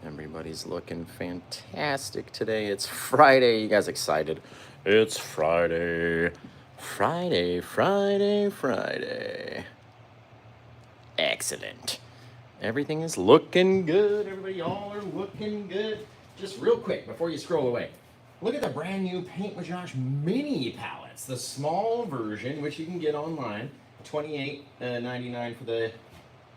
Everybody's looking fantastic today. It's Friday. You guys excited? It's Friday. Friday. Excellent. Everything is looking good. Everybody, all are looking good. Just real quick before you scroll away, look at the brand new Paint with Josh mini palettes, the small version, which you can get online, $28.99 for the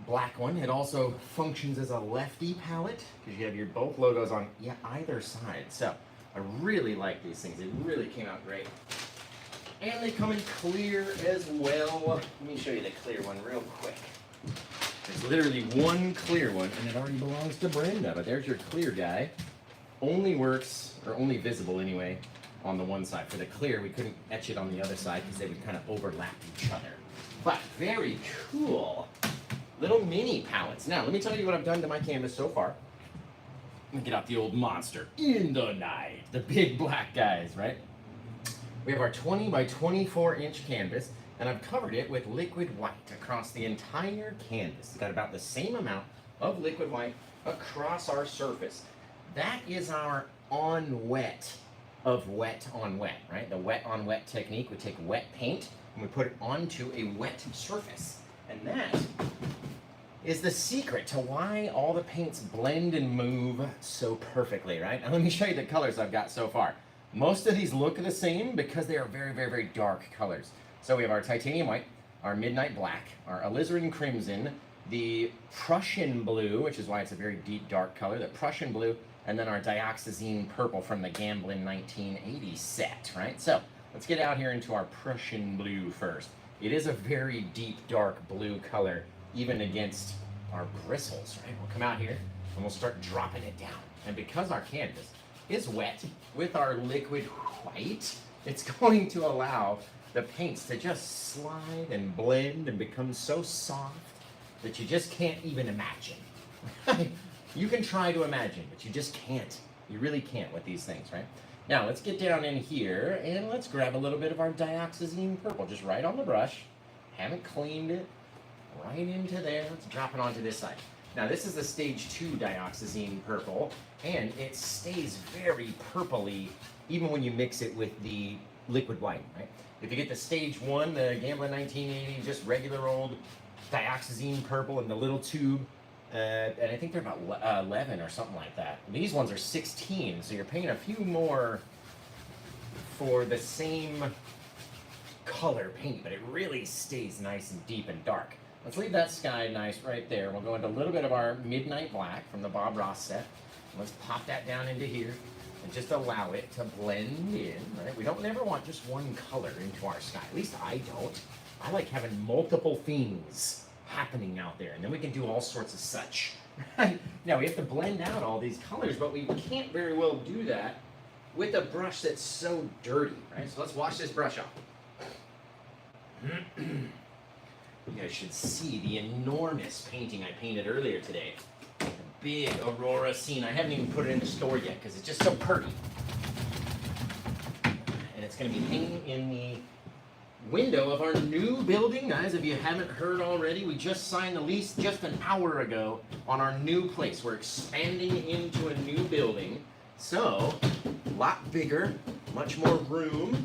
black one. It also functions as a lefty palette because you have your both logos on either side. So I really like these things. They really came out great. And they come in clear as well. Let me show you the clear one real quick. There's literally one clear one, and it already belongs to Brenda. But there's your clear guy. Only works, or only visible anyway, on the one side. For the clear, we couldn't etch it on the other side because they would kind of overlap each other. But very cool. Little mini palettes. Now, let me tell you what I've done to my canvas so far. Let me get out the old monster in the night. The big black guys, right? We have our 20 by 24 inch canvas, and I've covered it with liquid white across the entire canvas. It's got about the same amount of liquid white across our surface. That is our on wet of wet on wet, right? The wet on wet technique. We take wet paint and we put it onto a wet surface. And that is the secret to why all the paints blend and move so perfectly, right? Now let me show you the colors I've got so far. Most of these look the same because they are very dark colors. So we have our titanium white, our midnight black, our alizarin crimson, the Prussian blue, which is why it's a very deep dark color, the Prussian blue, and then our dioxazine purple from the Gamblin 1980 set, right? So let's get out here into our Prussian blue first. It is a very deep dark blue color, even against our bristles, right? We'll come out here and we'll start dropping it down. And because our canvas is wet with our liquid white, it's going to allow the paints to just slide and blend and become so soft that you just can't even imagine. You can try to imagine, but you just can't. You really can't with these things, right? Now let's get down in here and let's grab a little bit of our dioxazine purple, just right on the brush. Haven't cleaned it. Right into there. Let's drop it onto this side. Now this is the stage 2 dioxazine purple, and it stays very purpley even when you mix it with the liquid white, right? If you get the stage 1, the Gamblin 1980, just regular old dioxazine purple in the little tube, and I think they're about 11 or something like that. These ones are 16, so you're paying a few more for the same color paint, but it really stays nice and deep and dark. Let's leave that sky nice right there. We'll go into a little bit of our midnight black from the Bob Ross set. Let's pop that down into here and just allow it to blend in, right? We don't never want just one color into our sky. At least I don't. I like having multiple things happening out there, and then we can do all sorts of such. Right? Now we have to blend out all these colors, but we can't very well do that with a brush that's so dirty, right? So let's wash this brush off. You guys should see the enormous painting I painted earlier today. The big Aurora scene. I haven't even put it in the store yet because it's just so pretty. And it's going to be hanging in the window of our new building. Guys, if you haven't heard already, we just signed the lease just an hour ago on our new place. We're expanding into a new building. So, a lot bigger, much more room.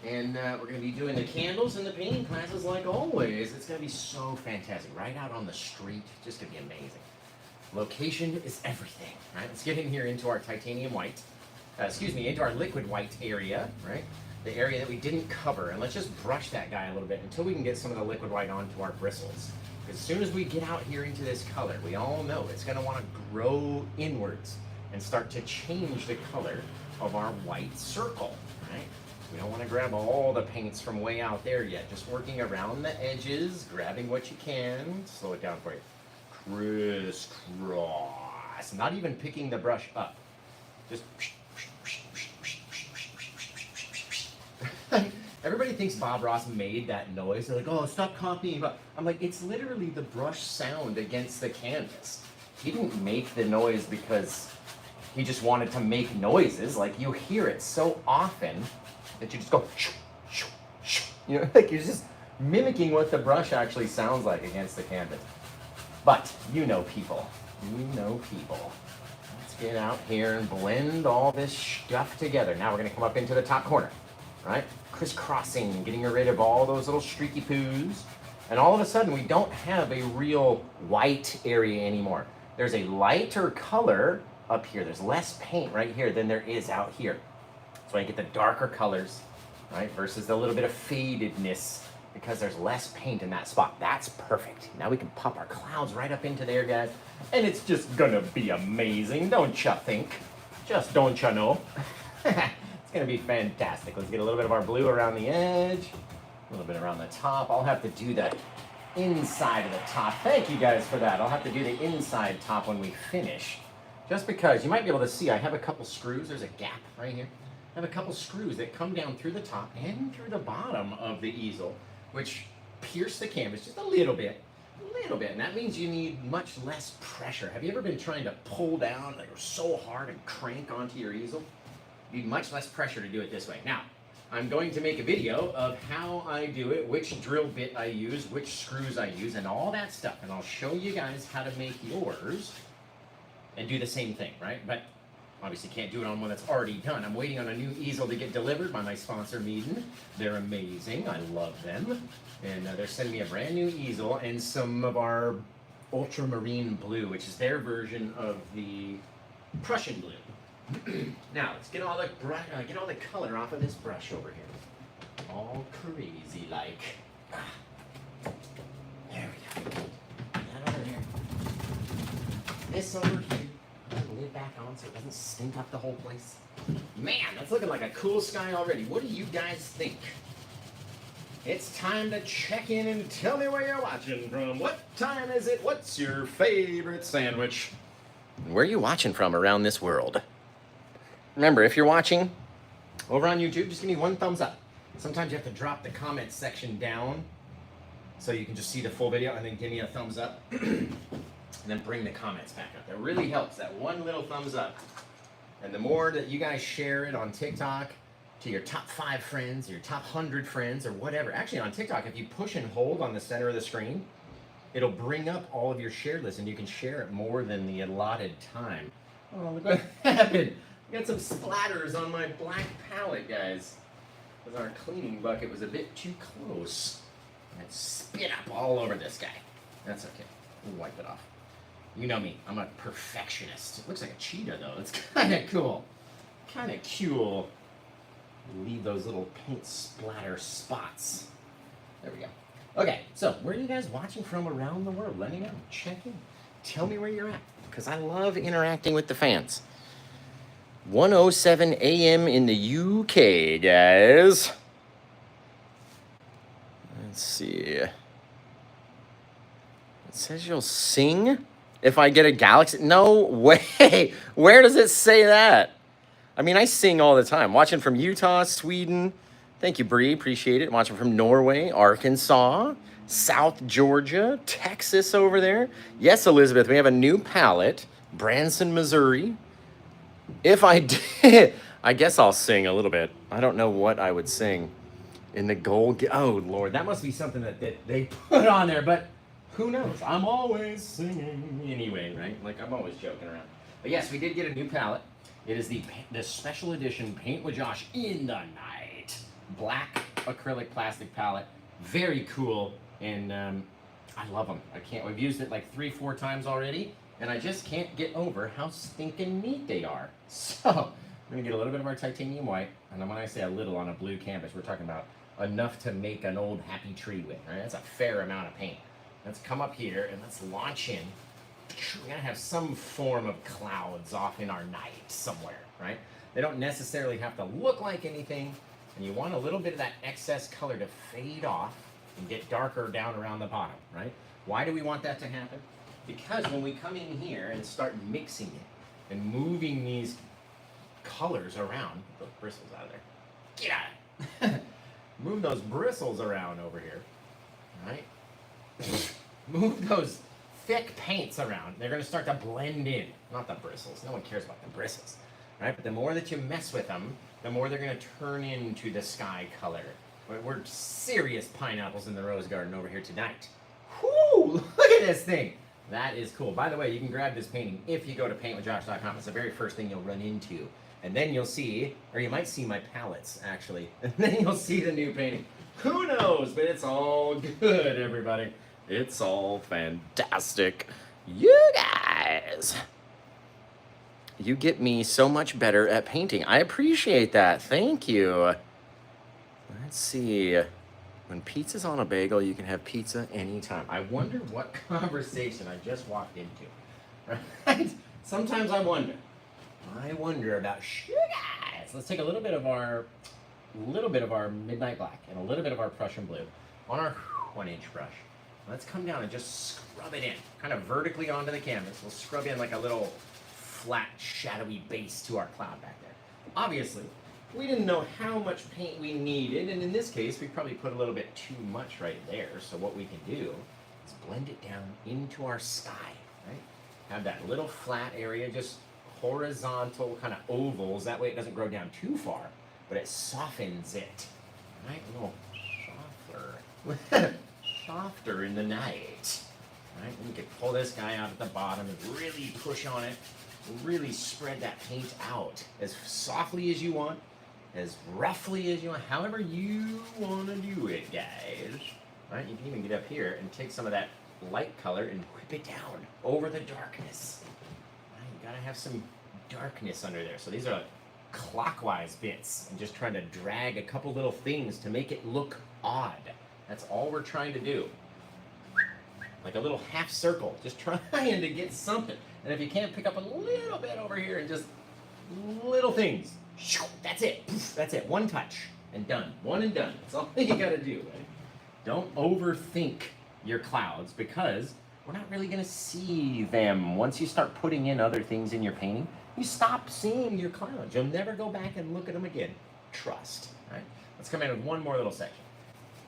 And we're going to be doing the candles and the painting classes like always. It's going to be so fantastic. Right out on the street. Just going to be amazing. Location is everything, right? Let's get in here into our titanium white. Into our liquid white area, right? The area that we didn't cover. And let's just brush that guy a little bit until we can get some of the liquid white onto our bristles. As soon as we get out here into this color, we all know it's going to want to grow inwards and start to change the color of our white circle, right? We don't want to grab all the paints from way out there yet. Just working around the edges, grabbing what you can. Slow it down for you. Crisscross. Not even picking the brush up. Just... Everybody thinks Bob Ross made that noise. They're like, oh, stop copying. But I'm like, it's literally the brush sound against the canvas. He didn't make the noise because he just wanted to make noises. Like, you hear it so often that you just go, shoo, shoo, shoo. You know, like you're just mimicking what the brush actually sounds like against the canvas. But you know people. You know people. get out here and blend all this stuff together. Now we're going to come up into the top corner, right? Crisscrossing, getting rid of all those little streaky poos. And all of a sudden, we don't have a real white area anymore. There's a lighter color up here. There's less paint right here than there is out here. So I get the darker colors, right, versus the little bit of fadedness because there's less paint in that spot. That's perfect. Now we can pop our clouds right up into there, guys. And it's just gonna be amazing, don't ya think? Just don't ya know? It's gonna be fantastic. Let's get a little bit of our blue around the edge, a little bit around the top. I'll have to do the inside of the top. Thank you guys for that. I'll have to do the inside top when we finish. Just because you might be able to see, I have a couple screws. There's a gap right here. I have a couple screws that come down through the top and through the bottom of the easel, which pierce the canvas just a little bit. And that means you need much less pressure. Have you ever been trying to pull down like so hard and crank onto your easel? You need much less pressure to do it this way. Now, I'm going to make a video of how I do it, which drill bit I use, which screws I use, and all that stuff. And I'll show you guys how to make yours and do the same thing, right? But obviously can't do it on one that's already done. I'm waiting on a new easel to get delivered by my sponsor, Meaden. They're amazing. I love them. And they're sending me a brand new easel and some of our ultramarine blue, which is their version of the Prussian blue. Now, let's get all the color off of this brush over here. All crazy like. There we go. That over here. This over here. Lid back on so it doesn't stink up the whole place. Man, that's looking like a cool sky already. What do you guys think? It's time to check in and tell me where you're watching from. What time is it? What's your favorite sandwich? And where are you watching from around this world? Remember, if you're watching over on YouTube, just give me one thumbs up. Sometimes you have to drop the comments section down so you can just see the full video and then give me a thumbs up. And then bring the comments back up. That really helps, that one little thumbs up. And the more that you guys share it on TikTok to your top 5 friends, your top 100 friends, or whatever. Actually, on TikTok, if you push and hold on the center of the screen, it'll bring up all of your shared lists, and you can share it more than the allotted time. Oh, look what happened. I got some splatters on my black palette, guys. Because our cleaning bucket was a bit too close. And it spit up all over this guy. That's okay. We'll wipe it off. You know me, I'm a perfectionist. It looks like a cheetah though, it's kinda cool. Kinda cool. Leave those little paint splatter spots. There we go. Okay, so where are you guys watching from around the world? Let me know, check in. Tell me where you're at, because I love interacting with the fans. 1:07 a.m. in the UK, guys. Let's see. It says you'll sing if I get a galaxy. No way. Where does it say that? I mean, I sing all the time. Watching from Utah, Sweden. Thank you, Bree. Appreciate it. Watching from Norway, Arkansas, South Georgia, Texas over there. Yes, Elizabeth, we have a new palette. Branson, Missouri. If I did, I guess I'll sing a little bit. I don't know what I would sing. In the gold. Oh, Lord. That must be something that they put on there, but who knows? I'm always singing anyway, right? Like, I'm always joking around. But yes, we did get a new palette. It is the special edition Paint with Josh in the Night. Black acrylic plastic palette. Very cool. And I love them. We've used it like 3-4 times already. And I just can't get over how stinking neat they are. So, I'm going to get a little bit of our titanium white. And when I say a little on a blue canvas, we're talking about enough to make an old happy tree with, right? That's a fair amount of paint. Let's come up here and let's launch in. We're gonna have some form of clouds off in our night somewhere, right? They don't necessarily have to look like anything, and you want a little bit of that excess color to fade off and get darker down around the bottom, right? Why do we want that to happen? Because when we come in here and start mixing it and moving these colors around, those bristles out of there, get out of it. Move those bristles around over here, right? Move those thick paints around. They're going to start to blend in. Not the bristles. No one cares about the bristles, right? But the more that you mess with them, the more they're going to turn into the sky color. We're serious pineapples in the rose garden over here tonight. Whoo! Look at this thing. That is cool. By the way, you can grab this painting if you go to paintwithjosh.com. It's the very first thing you'll run into. And then you'll see, or you might see my palettes, actually. And then you'll see the new painting. Who knows? But it's all good, everybody. It's all fantastic. You guys, you get me so much better at painting. I appreciate that. Thank you. Let's see. When pizza's on a bagel, you can have pizza anytime. I wonder what conversation I just walked into. Right? Sometimes I wonder. I wonder about you guys. Let's take a little bit of our midnight black and a little bit of our Prussian blue on our 1-inch brush. Let's come down and just scrub it in, kind of vertically onto the canvas. We'll scrub in like a little flat, shadowy base to our cloud back there. Obviously, we didn't know how much paint we needed, and in this case, we probably put a little bit too much right there. So what we can do is blend it down into our sky, right? Have that little flat area, just horizontal kind of ovals. That way it doesn't grow down too far, but it softens it, right? A little softer, softer in the night, right? And you can pull this guy out at the bottom and really push on it, really spread that paint out as softly as you want, as roughly as you want, however you want to do it, guys. Right? You can even get up here and take some of that light color and whip it down over the darkness. Right? You gotta have some darkness under there. So these are like clockwise bits. I'm just trying to drag a couple little things to make it look odd. That's all we're trying to do. Like a little half circle, just trying to get something. And if you can't pick up a little bit over here and just little things, that's it. That's it. One touch and done. One and done. That's all you gotta do, right? Don't overthink your clouds because we're not really gonna see them. Once you start putting in other things in your painting, you stop seeing your clouds. You'll never go back and look at them again. Trust, right? Let's come in with one more little section.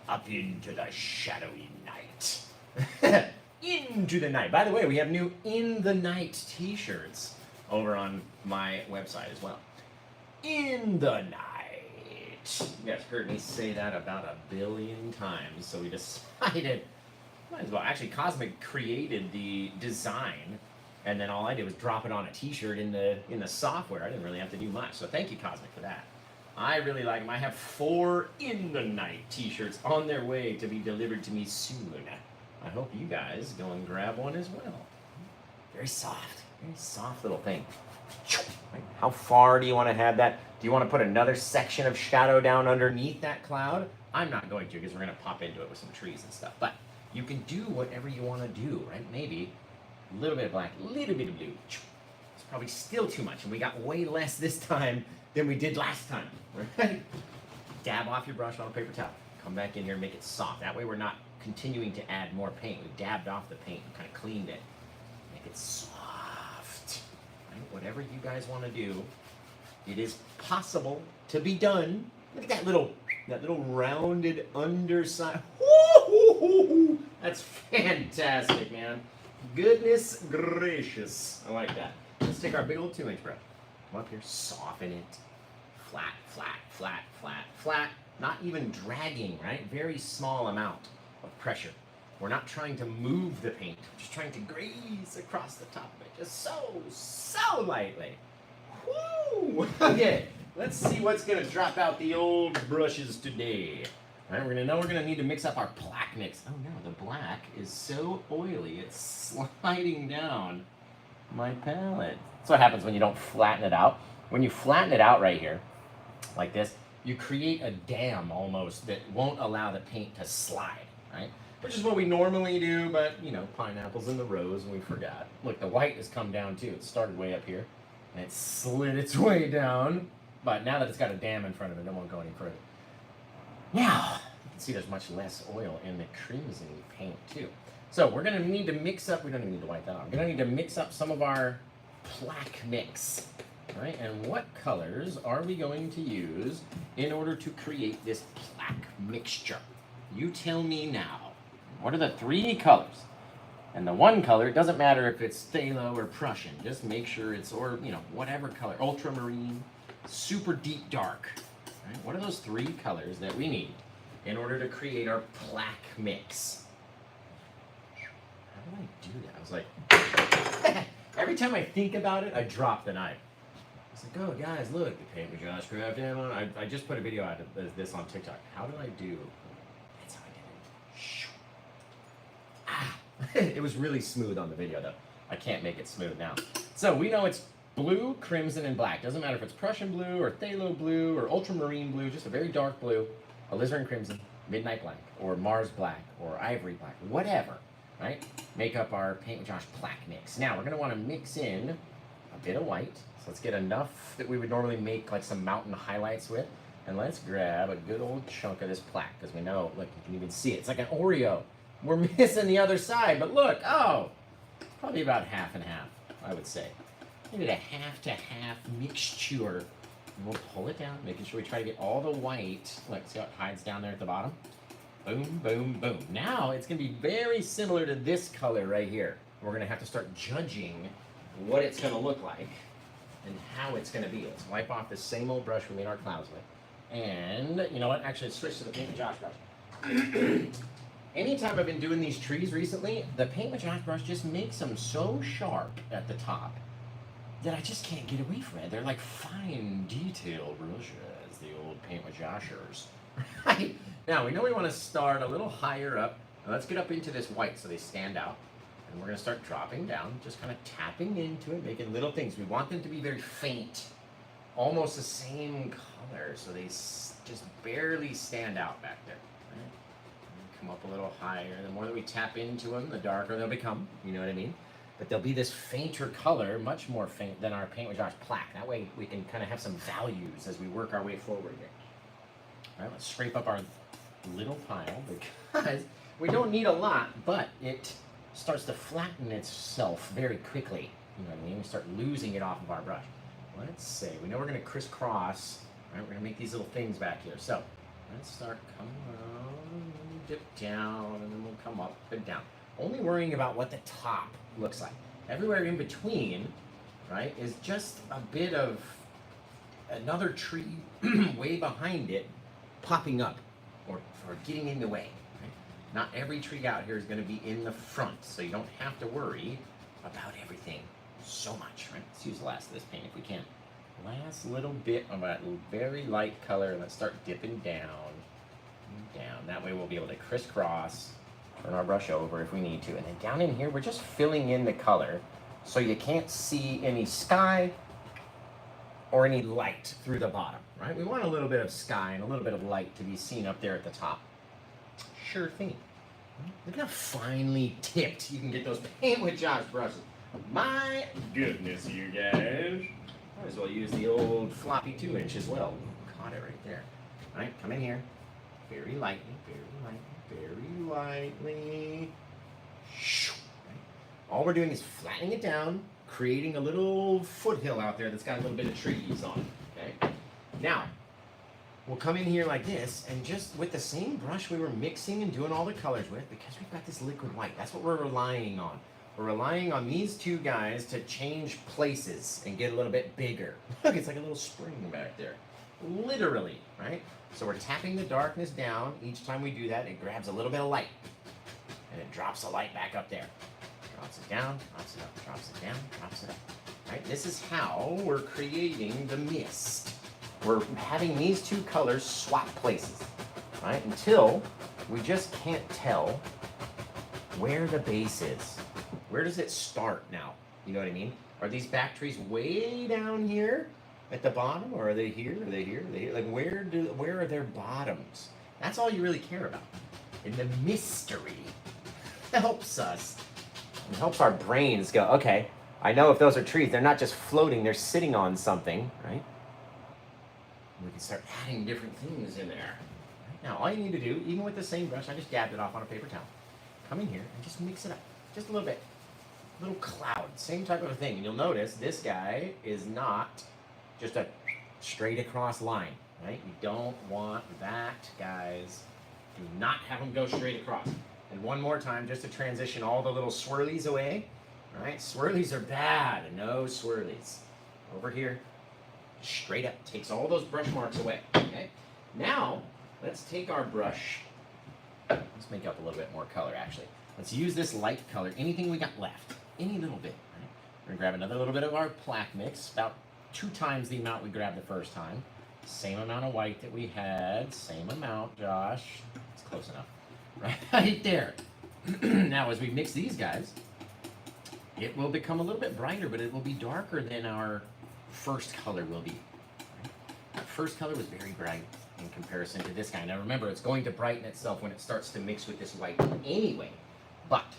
Up into the shadowy night. Into the night. By the way, we have new In the Night t-shirts over on my website as well. In the night. You guys heard me say that about 1 billion times, so we decided, might as well. Actually, Cosmic created the design, and then all I did was drop it on a t-shirt in the software. I didn't really have to do much, so thank you, Cosmic, for that. I really like them. I have 4 In the Night t-shirts on their way to be delivered to me soon. I hope you guys go and grab one as well. Very soft little thing. How far do you want to have that? Do you want to put another section of shadow down underneath that cloud? I'm not going to because we're going to pop into it with some trees and stuff. But you can do whatever you want to do, right? Maybe a little bit of black, a little bit of blue. It's probably still too much, and we got way less this time than we did last time, right? Dab off your brush on a paper towel. Come back in here and make it soft. That way we're not continuing to add more paint. We dabbed off the paint and kind of cleaned it. Make it soft. Right? Whatever you guys want to do, it is possible to be done. Look at that little rounded underside. Woo-hoo-hoo-hoo. That's fantastic, man. Goodness gracious. I like that. Let's take our big old 2-inch brush. Come up here, soften it. Flat, flat, flat, flat, flat. Not even dragging, right? Very small amount of pressure. We're not trying to move the paint. We're just trying to graze across the top of it. Just so lightly. Woo! Okay, let's see what's gonna drop out the old brushes today. All right, we're gonna need to mix up our black mix. Oh no, the black is so oily, it's sliding down my palette. That's what happens when you don't flatten it out. When you flatten it out right here, like this, you create a dam almost that won't allow the paint to slide, right? Which is what we normally do, but you know, pineapples in the rose and we forgot. Look, the white has come down too. It started way up here and it slid its way down, but now that it's got a dam in front of it, it won't go any further. Now, you can see there's much less oil in the crimson paint too. So we're gonna need to mix up, we don't even need to wipe that off. We're gonna need to mix up some of our plaque mix. All right, and what colors are we going to use in order to create this plaque mixture? You tell me now. What are the 3 colors? And the one color, it doesn't matter if it's phthalo or Prussian. Just make sure it's, or you know, whatever color. Ultramarine, super deep dark. All right, what are those 3 colors that we need in order to create our plaque mix? How do I do that? I was like, every time I think about it, I drop the knife. I was like, oh, guys, look, the paint with Josh Craft ammo. I just put a video out of this on TikTok. How do I do? That's how I did it. Ah, it was really smooth on the video, though. I can't make it smooth now. So we know it's blue, crimson, and black. Doesn't matter if it's Prussian blue or phthalo blue or ultramarine blue, just a very dark blue, alizarin crimson, midnight black, or Mars black, or ivory black, whatever, right? Make up our Paint with Josh black mix. Now we're gonna wanna mix in a bit of white. So let's get enough that we would normally make like some mountain highlights with. And let's grab a good old chunk of this black, because we know, look, you can even see it. It's like an Oreo. We're missing the other side, but look, oh, probably about half and half, I would say. Maybe a half to half mixture. And we'll pull it down, making sure we try to get all the white. Look, see how it hides down there at the bottom? Boom, boom, boom. Now it's gonna be very similar to this color right here. We're gonna have to start judging what it's gonna look like and how it's gonna be. Let's wipe off the same old brush we made our clouds with. And you know what? Actually, let's switch to the Paint with Josh brush. Anytime I've been doing these trees recently, the Paint with Josh brush just makes them so sharp at the top that I just can't get away from it. They're like fine detail brushes, the old Paint with Joshers. Right? Now, we know we want to start a little higher up. Now, let's get up into this white so they stand out. And we're going to start dropping down, just kind of tapping into it, making little things. We want them to be very faint, almost the same color, so they just barely stand out back there. Right? Come up a little higher. The more that we tap into them, the darker they'll become. You know what I mean? But they'll be this fainter color, much more faint than our Paint with Josh black. That way we can kind of have some values as we work our way forward here. All right, let's scrape up our little pile because we don't need a lot, but it starts to flatten itself very quickly. You know what I mean? We start losing it off of our brush. Let's say, we know we're going to crisscross. Right, we're going to make these little things back here. So let's start coming around, dip down, and then we'll come up and down. Only worrying about what the top looks like. Everywhere in between, right, is just a bit of another tree way behind it popping up or getting in the way. Right? Not every tree out here is going to be in the front, so you don't have to worry about everything so much. Right? Let's use the last of this paint if we can. Last little bit of that very light color. Let's start dipping down. That way we'll be able to crisscross, turn our brush over if we need to. And then down in here, we're just filling in the color so you can't see any sky or any light through the bottom, right? We want a little bit of sky and a little bit of light to be seen up there at the top. Sure thing. Look how finely tipped you can get those Paint with Josh brushes. My goodness, you guys. Might as well use the old floppy 2-inch as well. Caught it right there. All right, come in here. Very lightly, very lightly. All we're doing is flattening it down, creating a little foothill out there that's got a little bit of trees on it, okay? Now, we'll come in here like this, and just with the same brush we were mixing and doing all the colors with, because we've got this liquid white, that's what we're relying on. We're relying on these two guys to change places and get a little bit bigger. Look, it's like a little spring back there. Literally, right? So we're tapping the darkness down. Each time we do that, it grabs a little bit of light. And it drops the light back up there. Drops it down, drops it up, drops it down, drops it up. Right? This is how we're creating the mist. We're having these two colors swap places, right? Until we just can't tell where the base is. Where does it start now? You know what I mean? Are these back trees way down here at the bottom, or are they here? Are they here? Are they here? Like where are their bottoms? That's all you really care about. And the mystery helps us. It helps our brains go, okay, I know if those are trees, they're not just floating, they're sitting on something, right? We can start adding different things in there. Now, all you need to do, even with the same brush, I just dabbed it off on a paper towel. Come in here and just mix it up, just a little bit. Little cloud, same type of a thing. And you'll notice this guy is not just a straight across line, right? You don't want that, guys. Do not have them go straight across. And one more time, just to transition all the little swirlies away, right? Swirlies are bad, no swirlies. Over here, straight up, takes all those brush marks away, okay? Now, let's take our brush, let's make up a little bit more color, actually. Let's use this light color, anything we got left, any little bit. Right? We're gonna grab another little bit of our plaque mix, about 2 times the amount we grabbed the first time. Same amount of white that we had, same amount, Josh. It's close enough, right there. Now, as we mix these guys, it will become a little bit brighter, but it will be darker than our first color will be. Right? Our first color was very bright in comparison to this guy. Now remember, it's going to brighten itself when it starts to mix with this white anyway. But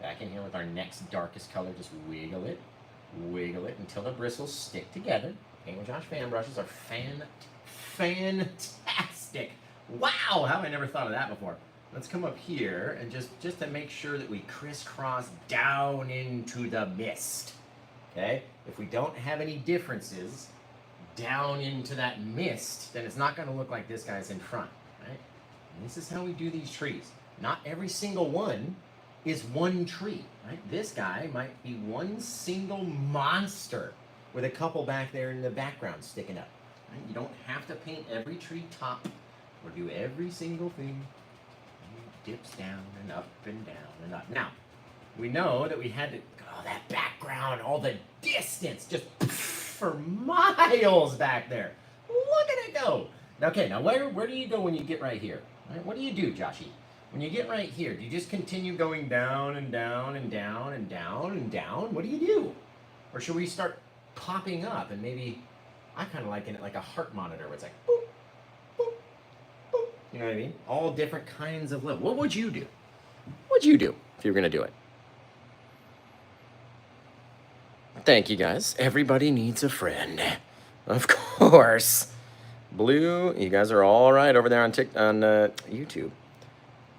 back in here with our next darkest color, just wiggle it until the bristles stick together. Paint with Josh fan brushes are fantastic. Wow, how have I never thought of that before? Let's come up here and just to make sure that we crisscross down into the mist. Okay? If we don't have any differences down into that mist, then it's not going to look like this guy's in front, right? And this is how we do these trees. Not every single one is one tree, right? This guy might be one single monster with a couple back there in the background sticking up. Right? You don't have to paint every tree top or do every single thing. Dips down and up and down and up. Now, we know that we had to, oh, that background, all the distance, just for miles back there. Look at it go. Okay, now where do you go when you get right here? Right? What do you do, Joshy? When you get right here, do you just continue going down and down and down and down and down? What do you do? Or should we start popping up and maybe, I kind of liken it like a heart monitor where it's like, boop, boop, boop. You know what I mean? All different kinds of level. What would you do? What'd you do if you were going to do it? Thank you, guys. Everybody needs a friend. Of course. Blue, you guys are all right over there on YouTube.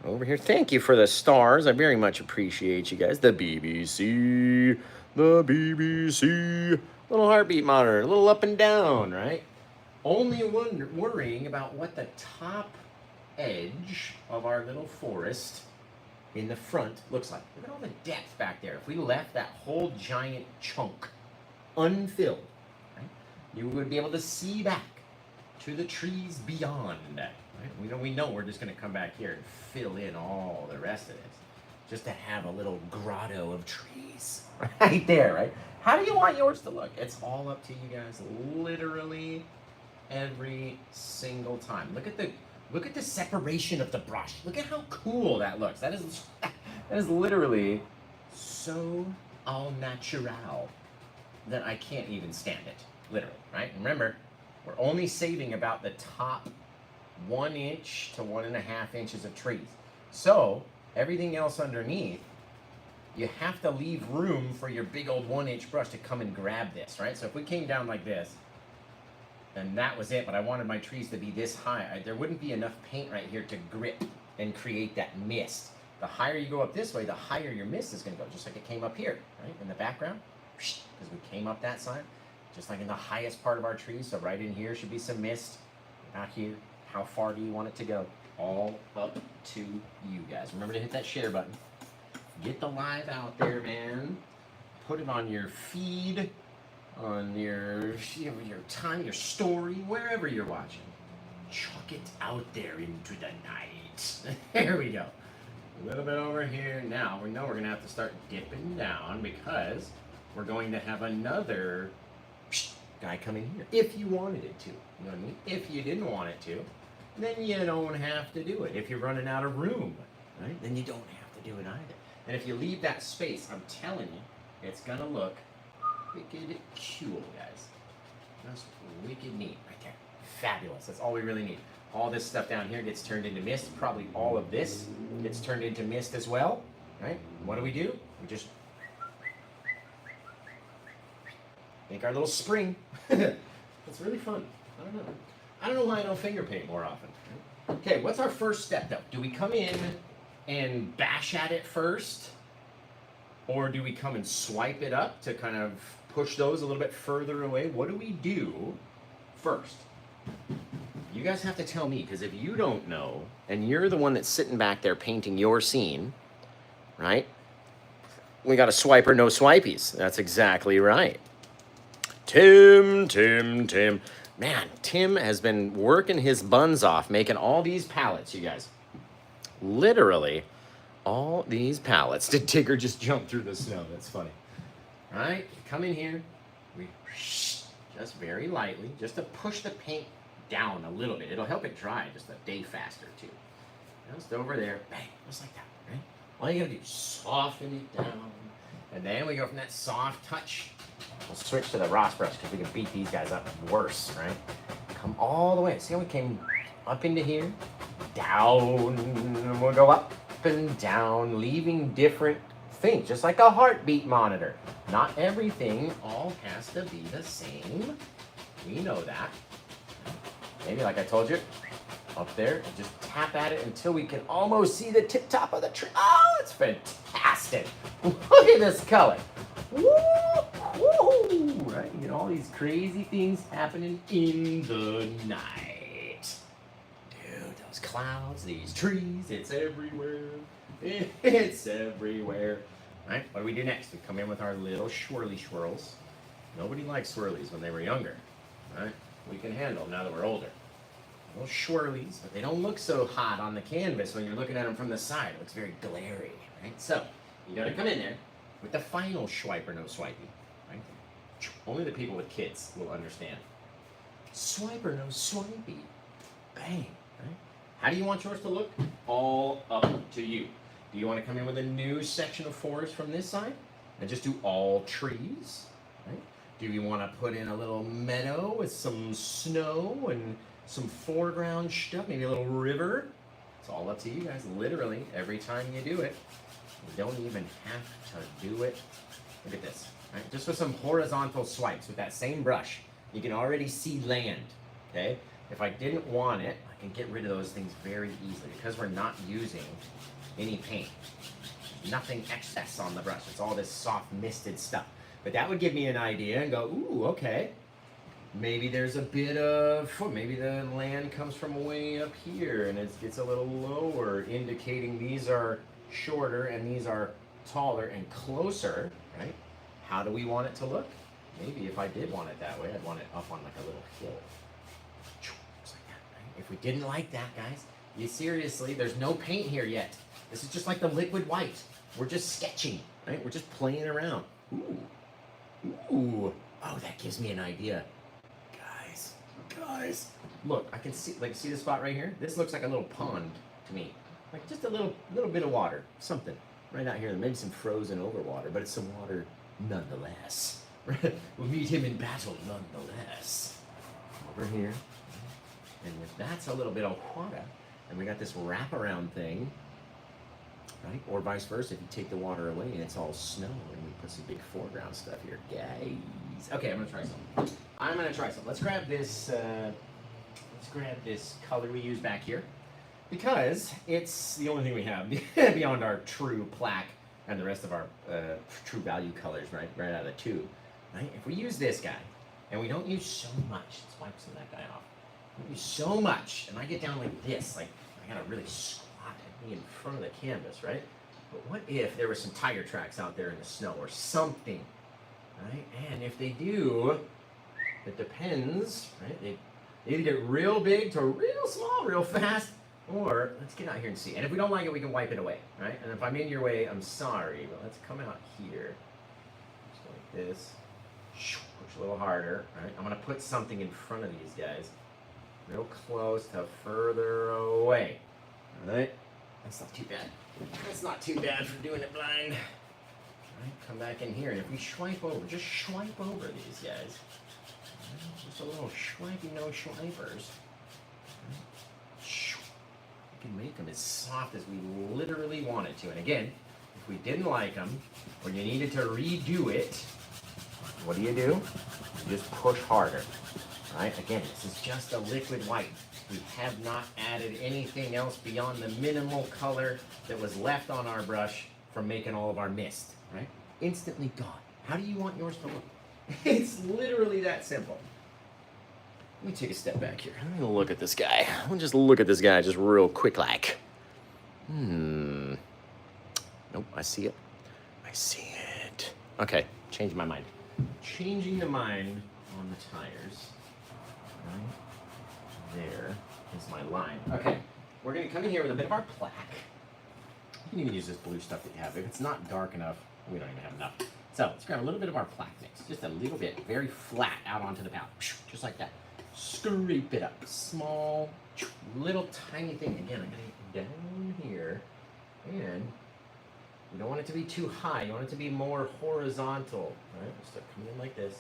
Over here, thank you for the stars. I very much appreciate you guys. The BBC. Little heartbeat monitor, a little up and down, right? Only worrying about what the top edge of our little forest in the front looks like. Look at all the depth back there. If we left that whole giant chunk unfilled, right, you would be able to see back to the trees beyond. Right? We know we're just going to come back here and fill in all the rest of this, just to have a little grotto of trees right there, right? How do you want yours to look? It's all up to you guys, literally every single time. Look at the separation of the brush. Look at how cool that looks. That is literally so au natural that I can't even stand it, literally, right? Remember, we're only saving about the top 1 inch to 1.5 inches of trees. So everything else underneath, you have to leave room for your big old 1-inch brush to come and grab this, right? So if we came down like this, and that was it, but I wanted my trees to be this high, there wouldn't be enough paint right here to grip and create that mist. The higher you go up this way, the higher your mist is going to go, just like it came up here, right? In the background, because we came up that side, just like in the highest part of our trees. So right in here should be some mist. Out here, how far do you want it to go? All up to you guys. Remember to hit that share button. Get the live out there, man. Put it on your feed, on your time, your story, wherever you're watching. Chuck it out there into the night. There we go. A little bit over here. Now we know we're going to have to start dipping down because we're going to have another guy coming here. If you wanted it to. You know what I mean? If you didn't want it to, then you don't have to do it. If you're running out of room, right, then you don't have to do it either. And if you leave that space, I'm telling you, it's going to look wicked cool, guys. Just wicked neat right there. Fabulous. That's all we really need. All this stuff down here gets turned into mist. Probably all of this gets turned into mist as well, right? What do? We just make our little spring. It's really fun. I don't know why I don't finger paint more often. Okay, what's our first step though? Do we come in and bash at it first? Or do we come and swipe it up to kind of push those a little bit further away? What do we do first? You guys have to tell me, because if you don't know, and you're the one that's sitting back there painting your scene, right? We got a swiper, no swipies. That's exactly right. Tim. Man, Tim has been working his buns off, making all these palettes, you guys. Literally all these pallets. Did Tigger just jump through the snow? That's funny. All right, come in here. We just very lightly, just to push the paint down a little bit. It'll help it dry just a day faster too. Just over there, bang, just like that, right? All you gotta do is soften it down. And then we go from that soft touch. We'll switch to the Ross brush because we can beat these guys up worse, right? Come all the way. See how we came up into here? Down. We'll go up and down, leaving different things, just like a heartbeat monitor. Not everything all has to be the same. We know that. Maybe like I told you, up there, just tap at it until we can almost see the tip top of the tree. Oh, it's fantastic. Look at this color. Woo, woo, right? You get all these crazy things happening in the night. Dude, those clouds, these trees, it's everywhere. It's everywhere. Right? What do we do next? We come in with our little swirly swirls. Nobody liked swirlies when they were younger. Right? We can handle them now that we're older. Little swirlies, but they don't look so hot on the canvas when you're looking at them from the side. It looks very glary, right? So, you gotta come in there with the final swipe or no swiping, right? Only the people with kids will understand. Swipe or no swiping. Bang, right? How do you want yours to look? All up to you. Do you want to come in with a new section of forest from this side and just do all trees, right? Do you want to put in a little meadow with some snow and some foreground stuff, maybe a little river? It's all up to you guys, literally, every time you do it. You don't even have to do it. Look at this, right? Just with some horizontal swipes with that same brush, you can already see land, okay? If I didn't want it, I can get rid of those things very easily because we're not using any paint. Nothing excess on the brush. It's all this soft misted stuff. But that would give me an idea and go, ooh, okay. Maybe there's a bit of, maybe the land comes from way up here and it's a little lower, indicating these are shorter and these are taller and closer, right? How do we want it to look? Maybe if I did want it that way, I'd want it up on like a little hill. Just like that, right? If we didn't like that, guys, you seriously, there's no paint here yet. This is just like the liquid white. We're just sketching, right? We're just playing around. Ooh, ooh. Oh, that gives me an idea. Guys, look, I can see, like, see the spot right here? This looks like a little pond to me. Like just a little bit of water, something right out here. Maybe some frozen over water, but it's some water nonetheless. We'll meet him in battle nonetheless. Over here. And if that's a little bit of water, and we got this wraparound thing, right? Or vice versa, if you take the water away and it's all snow and we put some big foreground stuff here. Guys. Okay, I'm gonna try something. Let's grab this color we use back here, because it's the only thing we have beyond our true plaque and the rest of our true value colors, right out of the tube. Right? If we use this guy, and we don't use so much, let's wipe some of that guy off. We don't use so much, and I get down like this, like I gotta really squat and be in front of the canvas, right? But what if there were some tiger tracks out there in the snow or something, right? And if they do, it depends, right? They either get real big to real small real fast, or let's get out here and see. And if we don't like it, we can wipe it away, right? And if I'm in your way, I'm sorry, but let's come out here. Just like this. Push a little harder, right? I'm gonna put something in front of these guys. Real close to further away. All right? That's not too bad. That's not too bad for doing it blind. All right, come back in here, and if we swipe over, just swipe over these guys. Just a little swipey, no swipers. We can make them as soft as we literally wanted to. And again, if we didn't like them, or you needed to redo it, what do? You just push harder. Right? Again, this is just a liquid white. We have not added anything else beyond the minimal color that was left on our brush from making all of our mist. Right? Instantly gone. How do you want yours to look? It's literally that simple. Let me take a step back here. I'm gonna look at this guy. I'm gonna just look at this guy just real quick like. Nope, I see it. I see it. Okay, change my mind. Changing the mind on the tires. Right there is my line. Okay, we're gonna come in here with a bit of our plaque. You can even use this blue stuff that you have. If it's not dark enough, we don't even have enough. So let's grab a little bit of our plaque mix, just a little bit, very flat out onto the palette, just like that. Scrape it up, small, little tiny thing. Again, I'm gonna get down here, and you don't want it to be too high. You want it to be more horizontal. All right, we'll start coming in like this,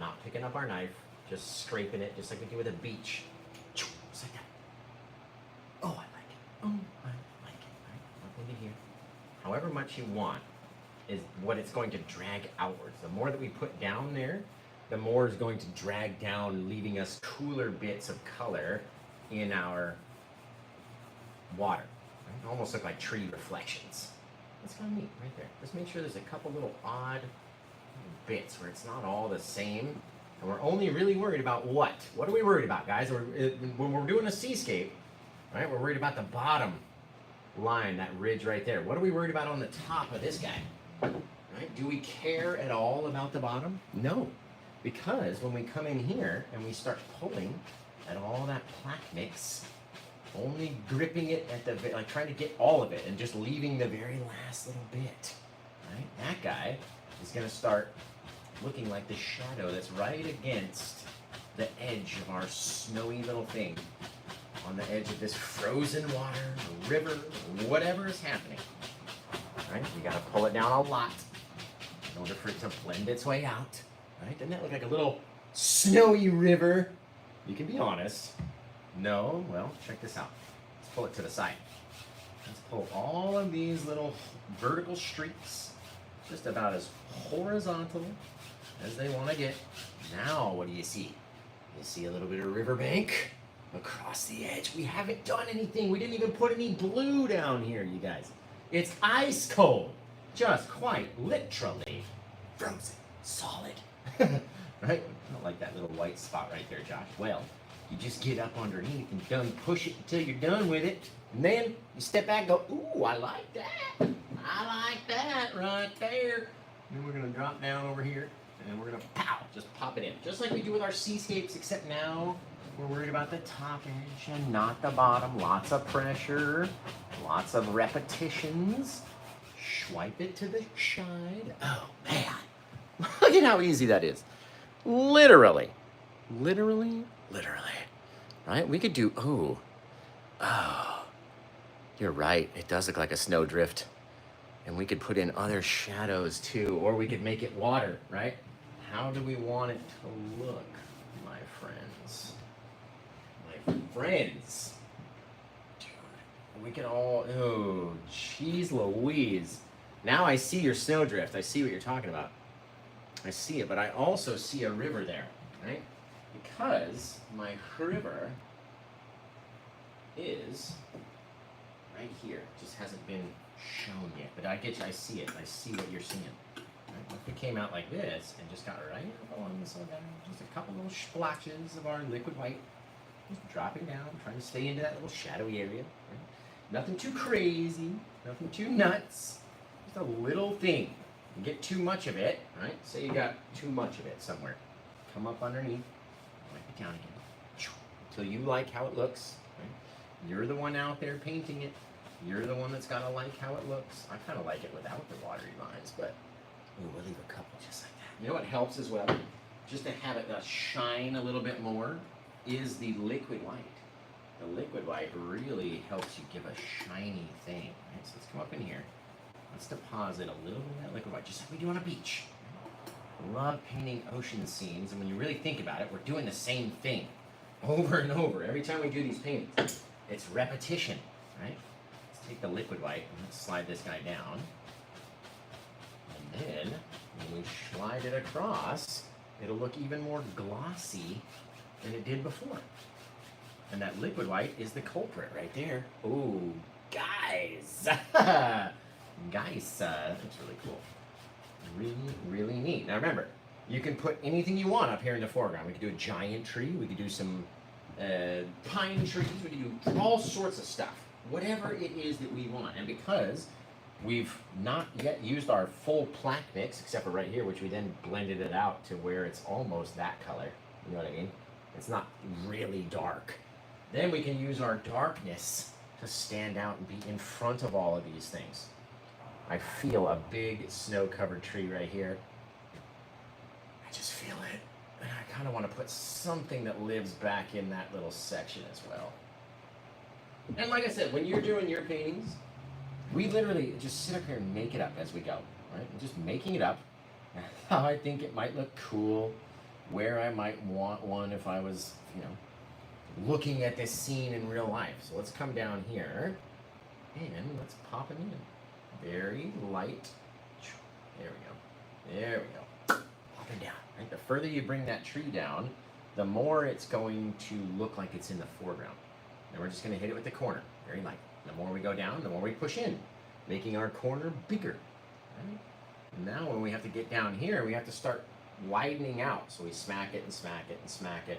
not picking up our knife, just scraping it, just like we do with a beach, just like that. Oh, I like it. Oh, I like it. All right, up into here. However much you want is what it's going to drag outwards. The more that we put down there, the more is going to drag down, leaving us cooler bits of color in our water. Right? Almost look like tree reflections. That's kind of neat right there. Just make sure there's a couple little odd bits where it's not all the same. And we're only really worried about what? What are we worried about, guys? When we're doing a seascape, right, we're worried about the bottom line, that ridge right there. What are we worried about on the top of this guy? Right? Do we care at all about the bottom? No. Because when we come in here and we start pulling at all that plaque mix, only gripping it at the, like trying to get all of it and just leaving the very last little bit, right? That guy is going to start looking like the shadow that's right against the edge of our snowy little thing on the edge of this frozen water, or river, or whatever is happening. Right? We got to pull it down a lot in order for it to blend its way out. Right? Doesn't that look like a little snowy river? You can be honest. No? Well, check this out. Let's pull it to the side. Let's pull all of these little vertical streaks just about as horizontal as they want to get. Now, what do you see? You see a little bit of riverbank across the edge. We haven't done anything. We didn't even put any blue down here, you guys. It's ice cold. Just quite literally frozen solid. Right? I don't like that little white spot right there, Josh. Well, you just get up underneath and push it until you're done with it. And then you step back and go, ooh, I like that. I like that right there. Then we're going to drop down over here and we're going to pow, just pop it in. Just like we do with our seascapes, except now we're worried about the top edge and not the bottom. Lots of pressure, lots of repetitions. Swipe it to the side. Oh, man. Look at how easy that is. Literally. Right? We could do, oh, you're right. It does look like a snowdrift. And we could put in other shadows too, or we could make it water, right? How do we want it to look, my friends? My friends. Dude, we can all, oh, jeez Louise. Now I see your snowdrift. I see what you're talking about. I see it, but I also see a river there, right? Because my river is right here. It just hasn't been shown yet, but I get you. I see it. I see what you're seeing. Right? If we came out like this and just got right along this one down, just a couple little splotches of our liquid white, just dropping down, trying to stay into that little shadowy area. Right? Nothing too crazy, nothing too nuts. Just a little thing. You get too much of it, right? Say you got too much of it somewhere. Come up underneath, wipe it down again, until you like how it looks. Right? You're the one out there painting it. You're the one that's got to like how it looks. I kind of like it without the watery lines, but ooh, we'll leave a couple just like that. You know what helps as well? Just to have it shine a little bit more is the liquid white. The liquid white really helps you give a shiny thing. Right? So let's come up in here. Let's deposit a little bit of that liquid white, just like we do on a beach. Love painting ocean scenes, and when you really think about it, we're doing the same thing over and over. Every time we do these paintings, it's repetition, right? Let's take the liquid white and let's slide this guy down. And then, when we slide it across, it'll look even more glossy than it did before. And that liquid white is the culprit right there. Ooh, guys! Guys, that looks really cool. Really neat. Now remember, you can put anything you want up here in the foreground. We could do a giant tree. We could do some pine trees. We could do all sorts of stuff. Whatever it is that we want. And because we've not yet used our full plaque mix, except for right here, which we then blended it out to where it's almost that color. You know what I mean? It's not really dark. Then we can use our darkness to stand out and be in front of all of these things. I feel a big snow-covered tree right here. I just feel it. And I kind of want to put something that lives back in that little section as well. And like I said, when you're doing your paintings, we literally just sit up here and make it up as we go, right? I'm just making it up. How I think it might look cool, where I might want one if I was, you know, looking at this scene in real life. So let's come down here and let's pop it in. Very light. There we go. There we go. Pop it down. Right? The further you bring that tree down, the more it's going to look like it's in the foreground. And we're just going to hit it with the corner, very light. The more we go down, the more we push in, making our corner bigger. Right? And now when we have to get down here, we have to start widening out. So we smack it and smack it and smack it.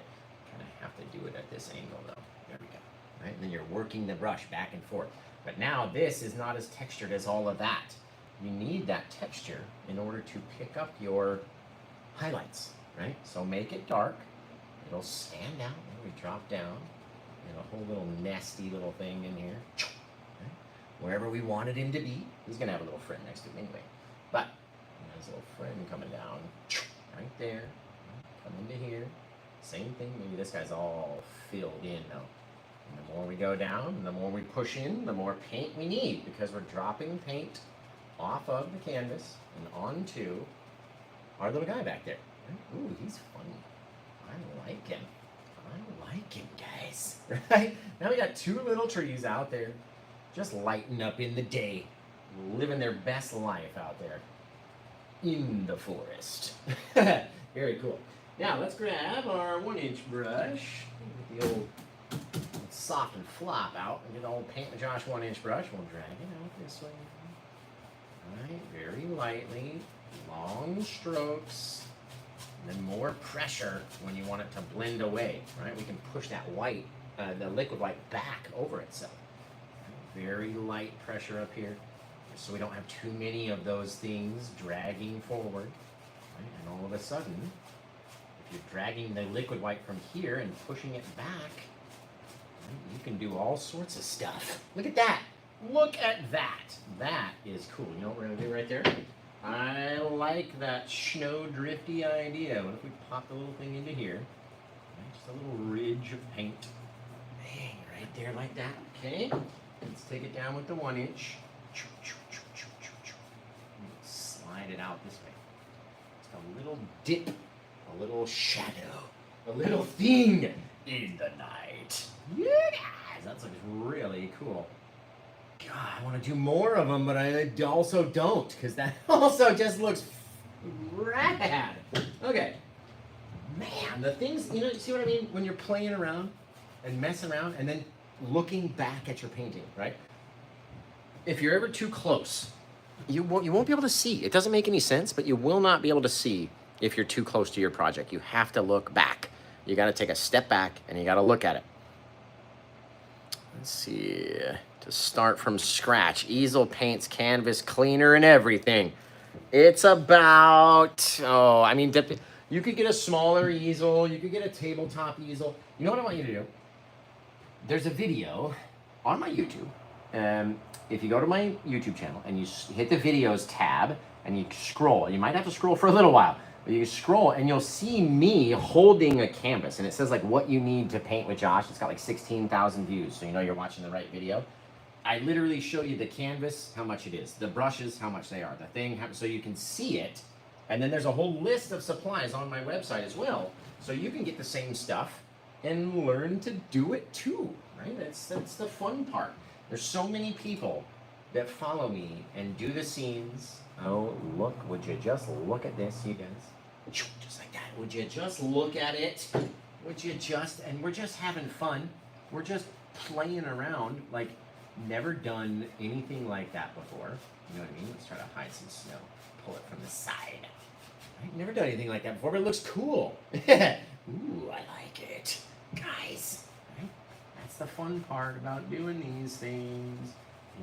Kind of have to do it at this angle though. There we go. Right? And then you're working the brush back and forth. But now this is not as textured as all of that. You need that texture in order to pick up your highlights, right? So make it dark. It'll stand out when we drop down. And a whole little nasty little thing in here. Right? Wherever we wanted him to be. He's going to have a little friend next to him anyway. But there's a little friend coming down right there. Come into here. Same thing. Maybe this guy's all filled in now. And the more we go down, the more we push in, the more paint we need, because we're dropping paint off of the canvas and onto our little guy back there. Ooh, he's funny. I like him. I like him, guys. Right? Now we got two little trees out there just lighting up in the day, living their best life out there in the forest. Very cool. Now let's grab our 1-inch brush, get the old soft and flop out, and get the old Paint with Josh 1-inch brush. We'll drag it out this way. Right, very lightly, long strokes, and then more pressure when you want it to blend away. Right, we can push that white, the liquid white, back over itself. Right? Very light pressure up here, so we don't have too many of those things dragging forward. Right? And all of a sudden, if you're dragging the liquid white from here and pushing it back, right, you can do all sorts of stuff. Look at that. Look at that. That is cool. You know what we're going to do right there? I like that snow drifty idea. What if we pop the little thing into here? Right, just a little ridge of paint. Bang, right there like that. Okay. Let's take it down with the 1-inch. Slide it out this way. Just a little dip, a little shadow, a little thing in the night. Yeah, guys, that looks really cool. God, I want to do more of them, but I also don't, because that also just looks rad. Okay. Man, the things, you know, see what I mean? When you're playing around and messing around and then looking back at your painting, right? If you're ever too close, you won't be able to see. It doesn't make any sense, but you will not be able to see if you're too close to your project. You have to look back. You got to take a step back and you got to look at it. Let's see. To start from scratch, easel paints, canvas cleaner, and everything. It's about, oh, I mean, you could get a smaller easel. You could get a tabletop easel. You know what I want you to do? There's a video on my YouTube. If you go to my YouTube channel and you hit the videos tab and you scroll, you might have to scroll for a little while, but you scroll and you'll see me holding a canvas, and it says like what you need to paint with Josh. It's got like 16,000 views, so you know you're watching the right video. I literally show you the canvas, how much it is, the brushes, how much they are, the thing, so you can see it. And then there's a whole list of supplies on my website as well, so you can get the same stuff and learn to do it too, right? That's the fun part. There's so many people that follow me and do the scenes. Oh, look, would you just look at this, you guys? Just like that. Would you just look at it? Would you just, and we're just having fun. We're just playing around, like never done anything like that before. You know what I mean? Let's try to hide some snow. Pull it from the side. I've never done anything like that before, but it looks cool. Ooh, I like it. Guys, right? That's the fun part about doing these things.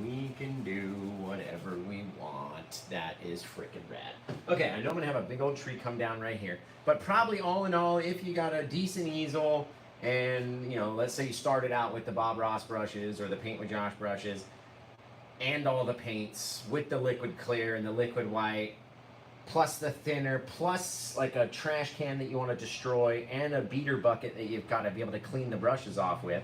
We can do whatever we want. That is freaking rad. Okay, I know I'm gonna have a big old tree come down right here, but probably all in all, if you got a decent easel And, you know, let's say you started out with the Bob Ross brushes or the Paint with Josh brushes and all the paints with the liquid clear and the liquid white, plus the thinner, plus like a trash can that you want to destroy and a beater bucket that you've got to be able to clean the brushes off with.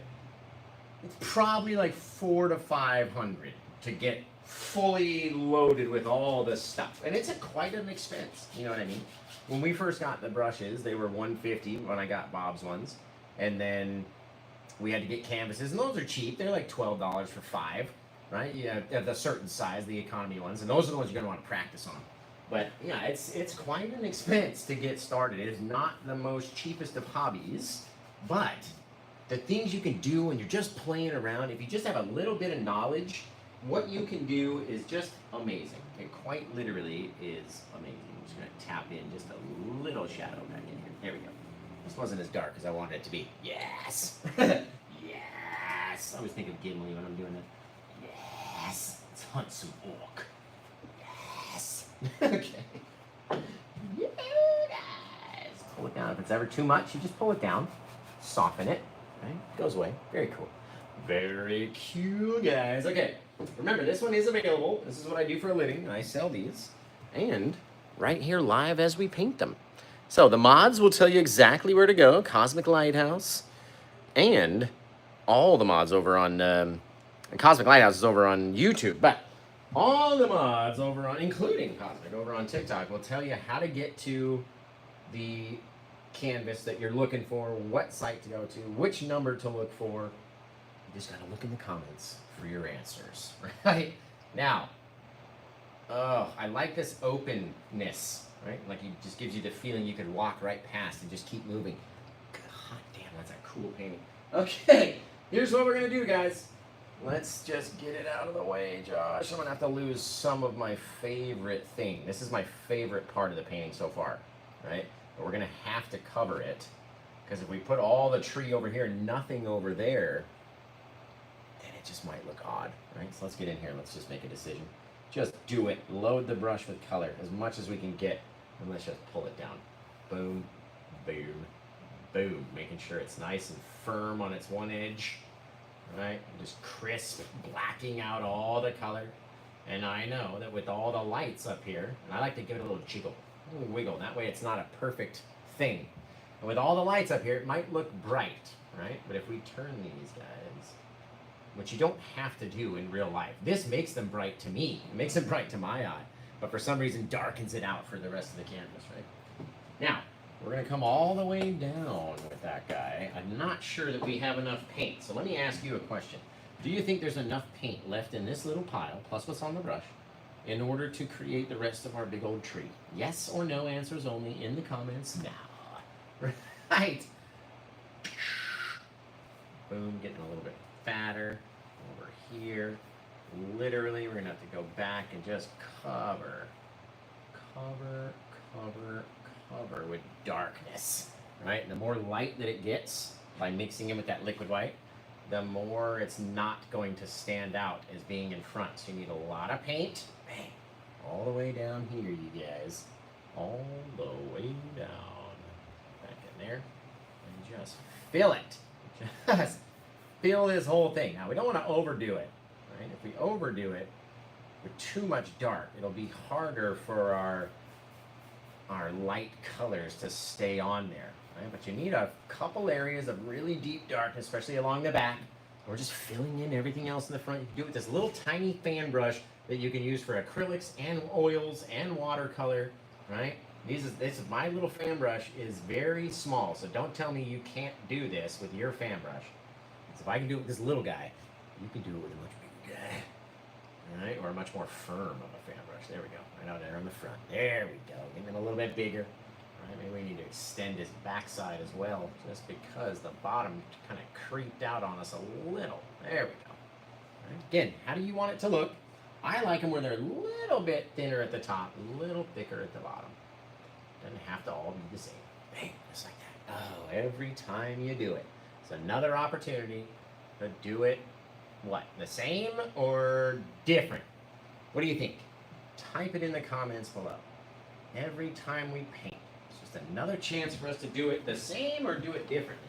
It's probably like $400 to $500 to get fully loaded with all this stuff. And it's quite an expense, you know what I mean? When we first got the brushes, they were $150 when I got Bob's ones. And then we had to get canvases, and those are cheap. They're like $12 for 5, right? Yeah, at a certain size, the economy ones, and those are the ones you're gonna want to practice on. But yeah, it's quite an expense to get started. It is not the most cheapest of hobbies, but the things you can do when you're just playing around, if you just have a little bit of knowledge, what you can do is just amazing. It quite literally is amazing. I'm just gonna tap in just a little shadow back in here. There we go. This wasn't as dark as I wanted it to be. Yes! Yes! I always think of Gimli when I'm doing that. Yes! Let's hunt some orc. Yes! Okay. Yes! Pull it down. If it's ever too much, you just pull it down. Soften it. Right? It goes away. Very cool. Very cute, guys. Okay. Remember, this one is available. This is what I do for a living. I sell these. And right here live as we paint them. So the mods will tell you exactly where to go. Cosmic Lighthouse. And all the mods over on... Cosmic Lighthouse is over on YouTube. But all the mods over on... Including Cosmic over on TikTok will tell you how to get to the canvas that you're looking for, what site to go to, which number to look for. You just got to look in the comments for your answers, right? Now, I like this openness, right? Like it just gives you the feeling you could walk right past and just keep moving. God damn, that's a cool painting. Okay, here's what we're going to do, guys. Let's just get it out of the way, Josh. I'm going to have to lose some of my favorite thing. This is my favorite part of the painting so far, right? But we're going to have to cover it, because if we put all the tree over here and nothing over there, then it just might look odd, right? So let's get in here and let's just make a decision. Just do it. Load the brush with color as much as we can get, and let's just pull it down. Boom, boom, boom. Making sure it's nice and firm on its one edge, right? Just crisp, blacking out all the color. And I know that with all the lights up here, and I like to give it a little jiggle, a little wiggle. That way it's not a perfect thing. And with all the lights up here, it might look bright, right? But if we turn these guys, which you don't have to do in real life. This makes them bright to me. It makes them bright to my eye. But for some reason, darkens it out for the rest of the canvas, right? Now, we're going to come all the way down with that guy. I'm not sure that we have enough paint. So let me ask you a question. Do you think there's enough paint left in this little pile, plus what's on the brush, in order to create the rest of our big old tree? Yes or no answers only in the comments now. Right? Boom, getting a little bit fatter over here. Literally, we're gonna have to go back and just cover with darkness, right? And the more light that it gets by mixing in with that liquid white, the more it's not going to stand out as being in front. So you need a lot of paint, bang, all the way down here, you guys, all the way down, back in there, and just fill it. Just fill this whole thing. Now, we don't want to overdo it, right? If we overdo it with too much dark, it'll be harder for our light colors to stay on there, right? But you need a couple areas of really deep darkness, especially along the back. We're just filling in everything else in the front. You can do it with this little tiny fan brush that you can use for acrylics and oils and watercolor, right? This is my little fan brush is very small, so don't tell me you can't do this with your fan brush. So if I can do it with this little guy, you can do it with a much bigger guy, all right? Or a much more firm of a fan brush. There we go. Right out there on the front. There we go. Getting them a little bit bigger. All right, maybe we need to extend his backside as well, just because the bottom kind of creeped out on us a little. There we go. All right. Again, how do you want it to look? I like them where they're a little bit thinner at the top, a little thicker at the bottom. Doesn't have to all be the same. Bang, just like that. Oh, every time you do it. It's another opportunity to do it, what, the same or different? What do you think? Type it in the comments below. Every time we paint, it's just another chance for us to do it the same or do it differently.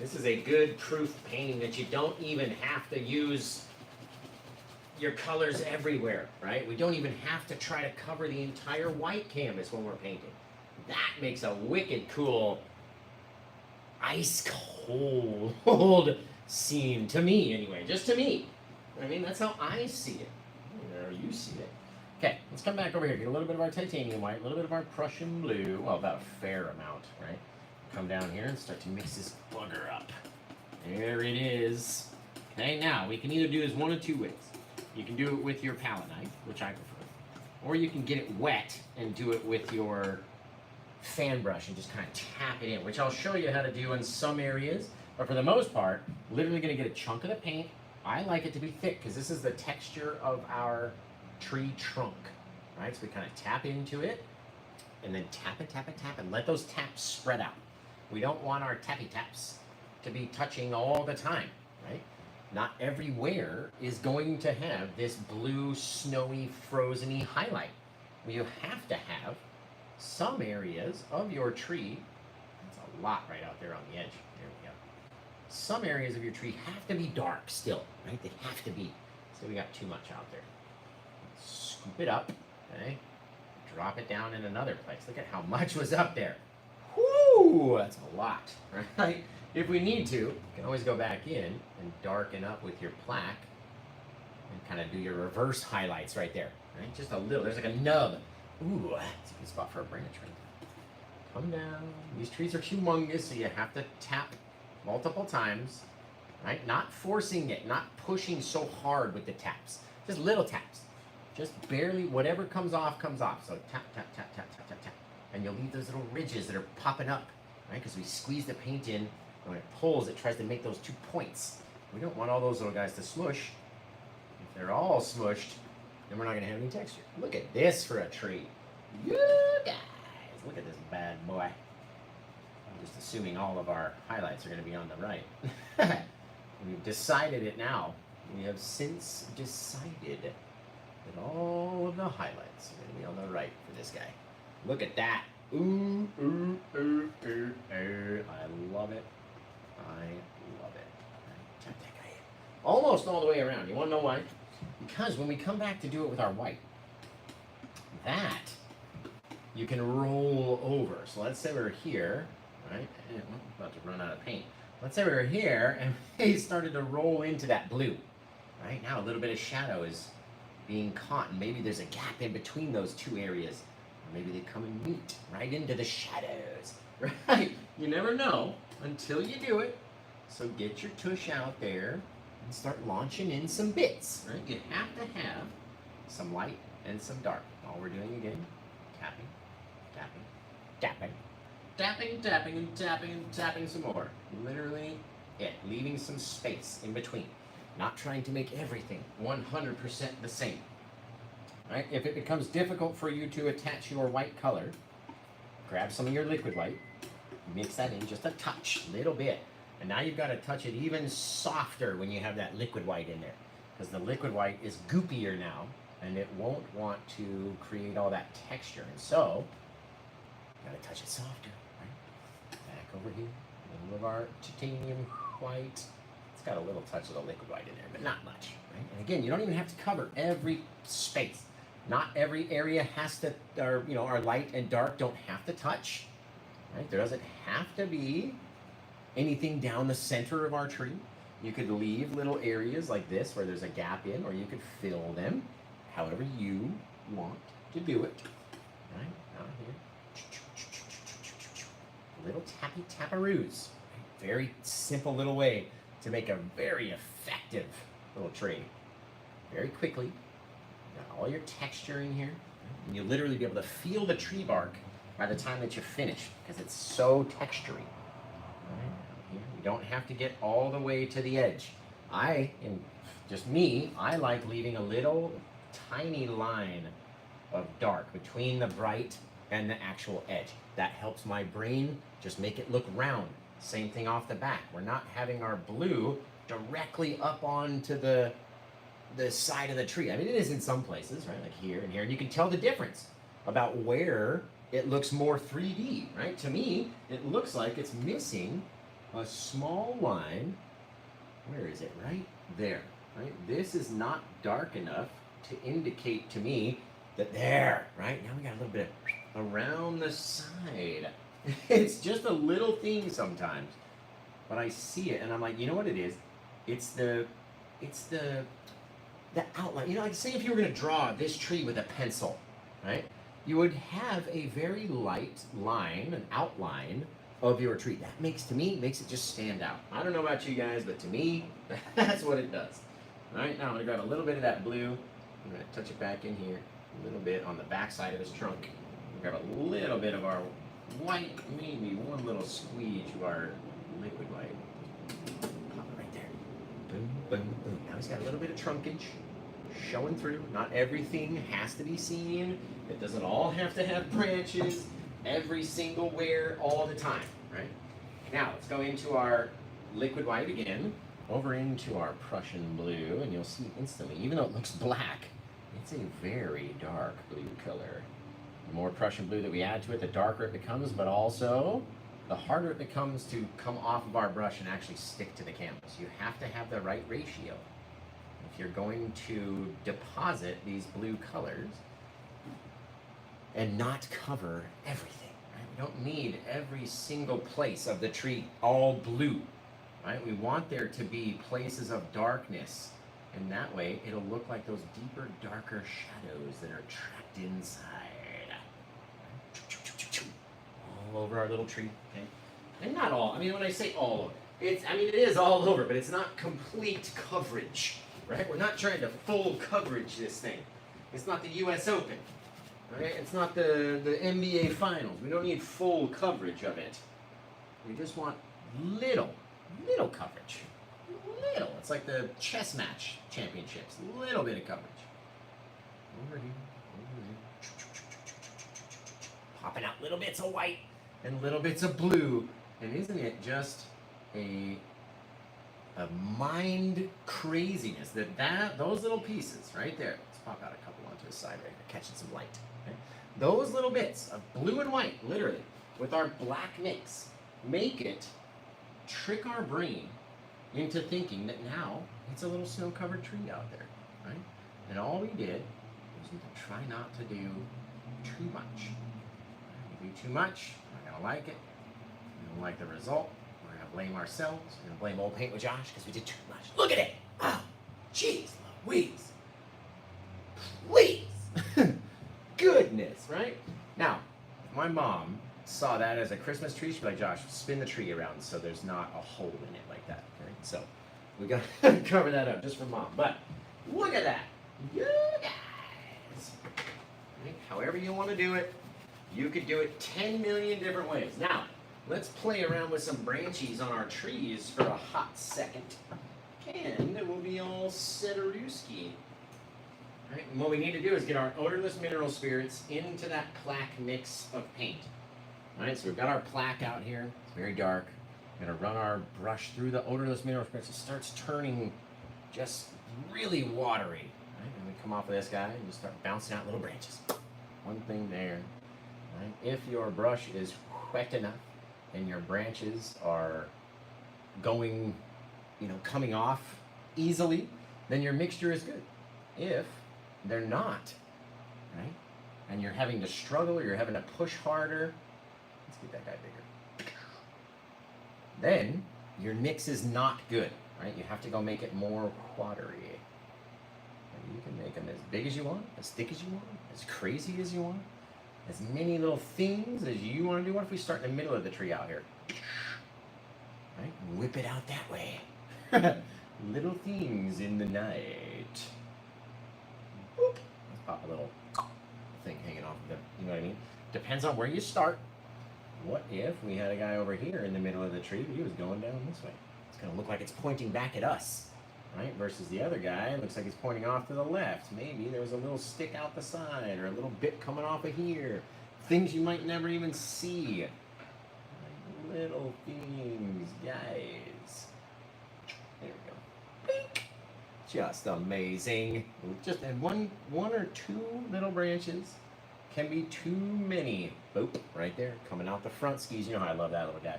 This is a good proof painting that you don't even have to use your colors everywhere, right? We don't even have to try to cover the entire white canvas when we're painting. That makes a wicked cool, ice cold scene, to me anyway, just to me. I mean, that's how I see it, or you see it. Okay, let's come back over here, get a little bit of our titanium white, a little bit of our Prussian blue, well, about a fair amount, right? Come down here and start to mix this bugger up. There it is. Okay, now, we can either do this one of two ways. You can do it with your palette knife, which I prefer, or you can get it wet and do it with your fan brush and just kind of tap it in, which I'll show you how to do in some areas, but for the most part, literally going to get a chunk of the paint. I like it to be thick because this is the texture of our tree trunk, right? So we kind of tap into it and then tap it, and let those taps spread out. We don't want our tappy taps to be touching all the time, right? Not everywhere is going to have this blue, snowy, frozen-y highlight. You have to have some areas of your tree, that's a lot right out there on the edge, there we go. Some areas of your tree have to be dark still, right? They have to be. So we got too much out there. Scoop it up, okay? Drop it down in another place. Look at how much was up there. Whoo, that's a lot, right? If we need to, you can always go back in and darken up with your plaque and kind of do your reverse highlights right there, right? Just a little, there's like a nub. Ooh, that's a good spot for a branch right there. Come down. These trees are humongous, so you have to tap multiple times, right? Not forcing it, not pushing so hard with the taps. Just little taps. Just barely, whatever comes off, comes off. So tap, tap, tap, tap, tap, tap, tap. And you'll leave those little ridges that are popping up, right? Because we squeeze the paint in, and when it pulls, it tries to make those 2 points. We don't want all those little guys to smush. If they're all smushed, then we're not going to have any texture. Look at this for a tree. You guys, look at this bad boy. I'm just assuming all of our highlights are going to be on the right. We've decided it now. We have since decided that all of the highlights are going to be on the right for this guy. Look at that. Ooh, ooh, ooh, ooh, ooh. I love it. I love it. Tap that guy in. Almost all the way around. You want to know why? Because when we come back to do it with our white, that you can roll over. So let's say we're here, right? And I'm about to run out of paint. Let's say we were here and we started to roll into that blue. Right now, a little bit of shadow is being caught, and maybe there's a gap in between those two areas. Or maybe they come and meet right into the shadows, right? You never know until you do it. So get your tush out there and start launching in some bits, right? You have to have some light and some dark. All we're doing again, tapping, tapping, tapping, tapping, tapping, and tapping, and tapping some more. Literally it, leaving some space in between. Not trying to make everything 100% the same. Right? If it becomes difficult for you to attach your white color, grab some of your liquid white, mix that in just a touch, little bit. And now you've got to touch it even softer when you have that liquid white in there. Because the liquid white is goopier now, and it won't want to create all that texture. And so, you got to touch it softer. Right? Back over here, a little of our titanium white. It's got a little touch of the liquid white in there, but not much. Right? And again, you don't even have to cover every space. Not every area has to, or our light and dark don't have to touch. Right? There doesn't have to be anything down the center of our tree. You could leave little areas like this where there's a gap in, or you could fill them however you want to do it. Right? Out here. Little tappy tapparoos. Right? Very simple little way to make a very effective little tree. Very quickly. Got all your texture in here. And you'll literally be able to feel the tree bark by the time that you finish, because it's so textury. Right? You don't have to get all the way to the edge. Just me, I like leaving a little tiny line of dark between the bright and the actual edge. That helps my brain just make it look round. Same thing off the back. We're not having our blue directly up onto the side of the tree. I mean, it is in some places, right? Like here and here. And you can tell the difference about where it looks more 3D, right? To me, it looks like it's missing a small line. Where is it? Right there. Right? This is not dark enough to indicate to me that there, right? Now we got a little bit around the side. It's just a little thing sometimes. But I see it and I'm like, you know what it is? It's the outline. You know, like say if you were gonna draw this tree with a pencil, right? You would have a very light line, an outline of your tree. That makes it just stand out. I don't know about you guys, but to me, that's what it does. All right, now I'm gonna grab a little bit of that blue. I'm gonna touch it back in here, a little bit on the back side of this trunk. Grab a little bit of our white, maybe one little squeeze of our liquid white. Pop it right there. Boom, boom, boom. Now he's got a little bit of trunkage showing through. Not everything has to be seen. It doesn't all have to have branches every single where all the time, right? Now let's go into our liquid white again, over into our Prussian blue, and you'll see instantly, even though it looks black, it's a very dark blue color. The more Prussian blue that we add to it, the darker it becomes, but also the harder it becomes to come off of our brush and actually stick to the canvas. You have to have the right ratio. If you're going to deposit these blue colors and not cover everything, right? We don't need every single place of the tree all blue, right? We want there to be places of darkness, and that way it'll look like those deeper, darker shadows that are trapped inside. All over our little tree, okay? And not all, I mean, when I say all over, it is all over, but it's not complete coverage, right? We're not trying to full coverage this thing. It's not the US Open, right? It's not the NBA Finals. We don't need full coverage of it. We just want little coverage. Little. It's like the chess match championships. Little bit of coverage. Over here. Popping out little bits of white and little bits of blue. And isn't it just a mind craziness that those little pieces right there, let's pop out a couple onto the side right here, catching some light. Okay? Those little bits of blue and white, literally, with our black mix, make it trick our brain into thinking that now it's a little snow-covered tree out there, right? And all we did was try not to do too much. If we do too much, we're not gonna like it. We don't like the result. We're gonna blame ourselves. We're gonna blame old Paint with Josh because we did too much. Look at it! Oh, jeez Louise. Please! Goodness, right? Now, if my mom saw that as a Christmas tree, she'd be like, Josh, spin the tree around so there's not a hole in it like that. Okay? So we gotta cover that up just for mom. But look at that. You guys. Right? However you want to do it, you could do it 10 million different ways. Now, let's play around with some branches on our trees for a hot second. And we'll be all set-a-rooski. Right? And what we need to do is get our odorless mineral spirits into that plaque mix of paint. All right, so we've got our plaque out here. It's very dark. We're going to run our brush through the odorless mineral spirits. It starts turning just really watery. Right? And we come off of this guy and just start bouncing out little branches. One thing there. Right? If your brush is wet enough and your branches are going, coming off easily, then your mixture is good. If they're not, right, and you're having to struggle or you're having to push harder, let's get that guy bigger, then your mix is not good, right? You have to go make it more watery. And you can make them as big as you want, as thick as you want, as crazy as you want, as many little things as you want to do. What if we start in the middle of the tree out here? Right? Whip it out that way. Little things in the night. Boop. Let's pop a little thing hanging off of them. You know what I mean? Depends on where you start. What if we had a guy over here in the middle of the tree, but he was going down this way? It's going to look like it's pointing back at us, right? Versus the other guy, looks like he's pointing off to the left. Maybe there was a little stick out the side or a little bit coming off of here. Things you might never even see. Little things, guys. There we go. Bink. Just amazing. Just and one or two little branches can be too many. Boop, right there, coming out the front skis. You know how I love that little guy.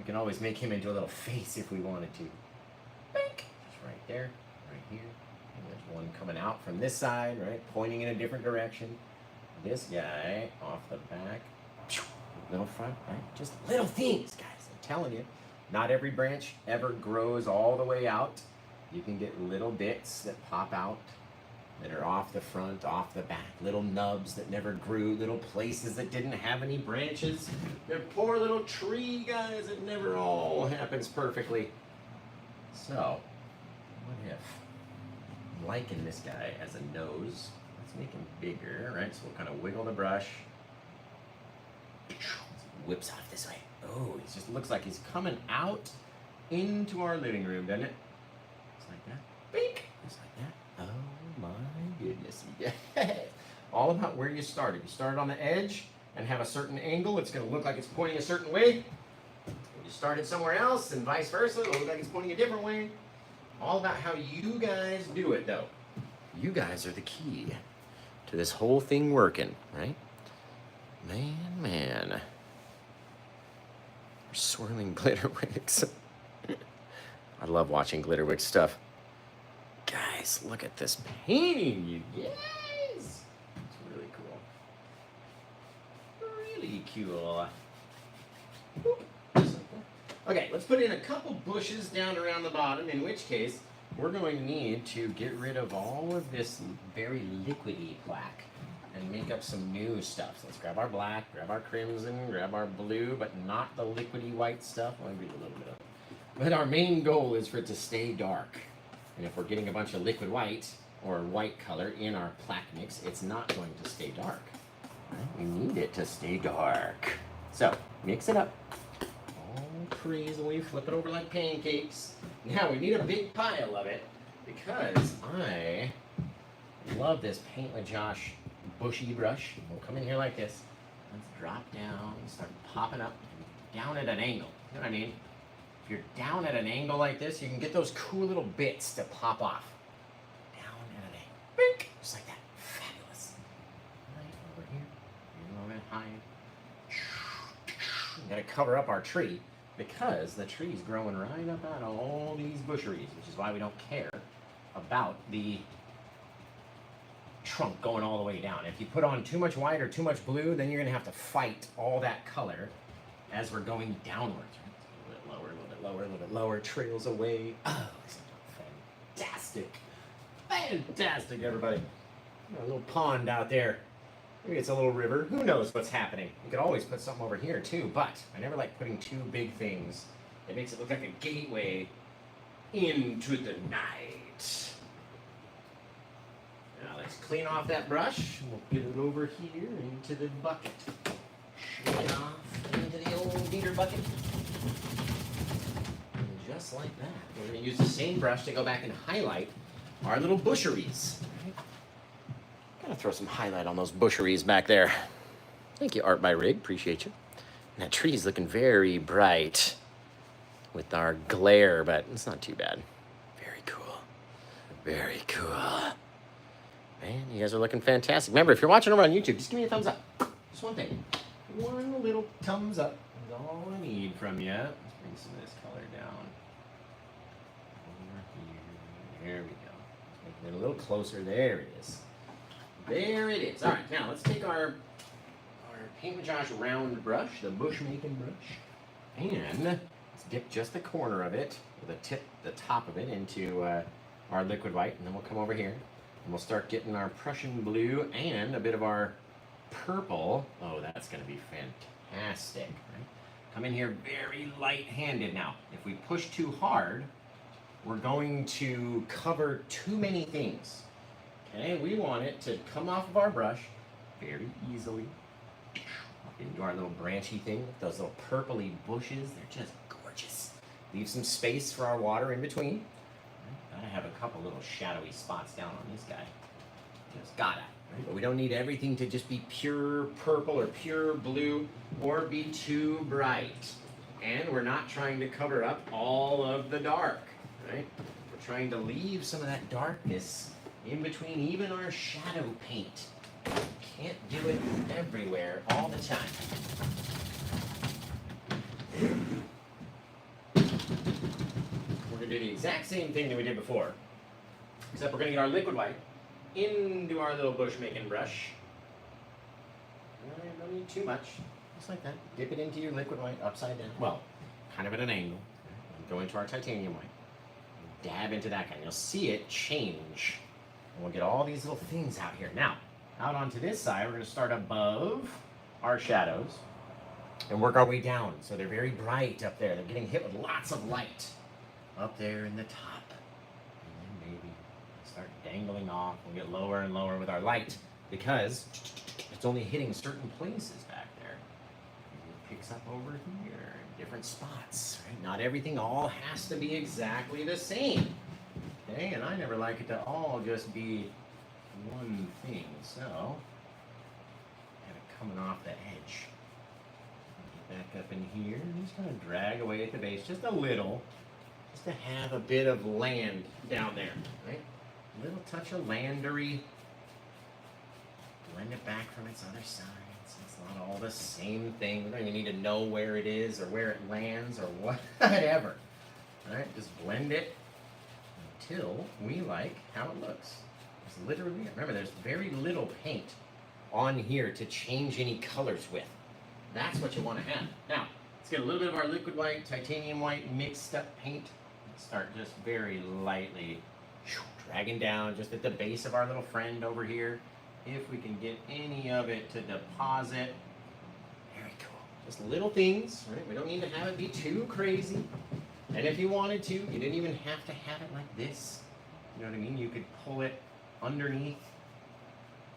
We can always make him into a little face if we wanted to. Bink! Just right there, right here. And there's one coming out from this side, right? Pointing in a different direction. This guy off the back. Little front, right? Just little things, guys. I'm telling you. Not every branch ever grows all the way out. You can get little bits that pop out that are off the front, off the back, little nubs that never grew, little places that didn't have any branches. They're poor little tree guys. It never all happens perfectly. So, what if I'm liking this guy as a nose? Let's make him bigger, right? So we'll kind of wiggle the brush. Whips off this way. Oh, it just looks like he's coming out into our living room, doesn't it? Just like that. Bink! Just like that. Oh my goodness. Yeah. All about where you started. You started on the edge and have a certain angle. It's going to look like it's pointing a certain way. You started somewhere else and vice versa. It'll look like it's pointing a different way. All about how you guys do it, though. You guys are the key to this whole thing working, right? Man. Swirling glitter wicks. I love watching glitter wick stuff. Guys, look at this painting, you guys. It's really cool. Really cool. Okay, let's put in a couple bushes down around the bottom, in which case we're going to need to get rid of all of this very liquidy plaque and make up some new stuff. So let's grab our black, grab our crimson, grab our blue, but not the liquidy white stuff. I'll read a little bit of it. But our main goal is for it to stay dark. And if we're getting a bunch of liquid white or white color in our plaque mix, it's not going to stay dark. Right? We need it to stay dark. So mix it up. All crazily, flip it over like pancakes. Now we need a big pile of it because I love this Paint with Josh bushy brush. We'll come in here like this. Let's drop down and start popping up down at an angle. You know what I mean? If you're down at an angle like this, you can get those cool little bits to pop off. Down at an angle. Bink! Just like that. Fabulous. Right over here. A little bit higher. We gotta cover up our tree because the tree's growing right up out of all these busheries, which is why we don't care about the trunk going all the way down. If you put on too much white or too much blue, then you're going to have to fight all that color as we're going downwards. Right? A little bit lower, a little bit lower, a little bit lower, trails away. Oh, it's fantastic. Fantastic, everybody. A little pond out there. Maybe it's a little river. Who knows what's happening? You could always put something over here too, but I never like putting two big things. It makes it look like a gateway into the night. Now let's clean off that brush. We'll get it over here into the bucket. Shake it off into the old beater bucket. And just like that, we're going to use the same brush to go back and highlight our little busheries. Right? Gotta throw some highlight on those busheries back there. Thank you, Art by Rig. Appreciate you. And that tree's looking very bright with our glare, but it's not too bad. Very cool. Very cool. Man, you guys are looking fantastic. Remember, if you're watching over on YouTube, just give me a thumbs up. Just one thing. One little thumbs up is all I need from you. Let's bring some of this color down. Over here. There we go. Let's make it a little closer. There it is. There it is. All right, now let's take our Paint with Josh round brush, the bush making brush, and let's dip just the corner of it, or the top of it, into our liquid white, and then we'll come over here. And we'll start getting our Prussian blue and a bit of our purple. Oh, that's going to be fantastic, right? Come in here very light-handed now. If we push too hard, we're going to cover too many things. Okay, we want it to come off of our brush very easily. Up into our little branchy thing with those little purpley bushes. They're just gorgeous. Leave some space for our water in between. Gotta have a couple little shadowy spots down on this guy. Just gotta. Right? But we don't need everything to just be pure purple or pure blue or be too bright. And we're not trying to cover up all of the dark. Right? We're trying to leave some of that darkness in between even our shadow paint. Can't do it everywhere all the time. do the exact same thing that we did before, except we're going to get our liquid white into our little bush making brush. Don't need too much, just like that. Dip it into your liquid white upside down. Well, kind of at an angle. And go into our titanium white. Dab into that guy. You'll see it change. And we'll get all these little things out here. Now, out onto this side, we're going to start above our shadows and work our way down. So they're very bright up there. They're getting hit with lots of light up there in the top. And then maybe start dangling off. We'll get lower and lower with our light because it's only hitting certain places back there. Maybe it picks up over here in different spots. Right? Not everything all has to be exactly the same. Okay, and I never like it to all just be one thing. So, kind of coming off the edge. Get back up in here and just kind of drag away at the base just a little, just to have a bit of land down there, right? A little touch of landery. Blend it back from its other side so it's not all the same thing. We don't even need to know where it is or where it lands or whatever. All right, just blend it until we like how it looks. It's literally, remember, there's very little paint on here to change any colors with. That's what you want to have. Now, let's get a little bit of our liquid white, titanium white, mixed up paint. Let's start just very lightly dragging down just at the base of our little friend over here. If we can get any of it to deposit. Very cool. Just little things, right? We don't need to have it be too crazy. And if you wanted to, you didn't even have to have it like this. You know what I mean? You could pull it underneath.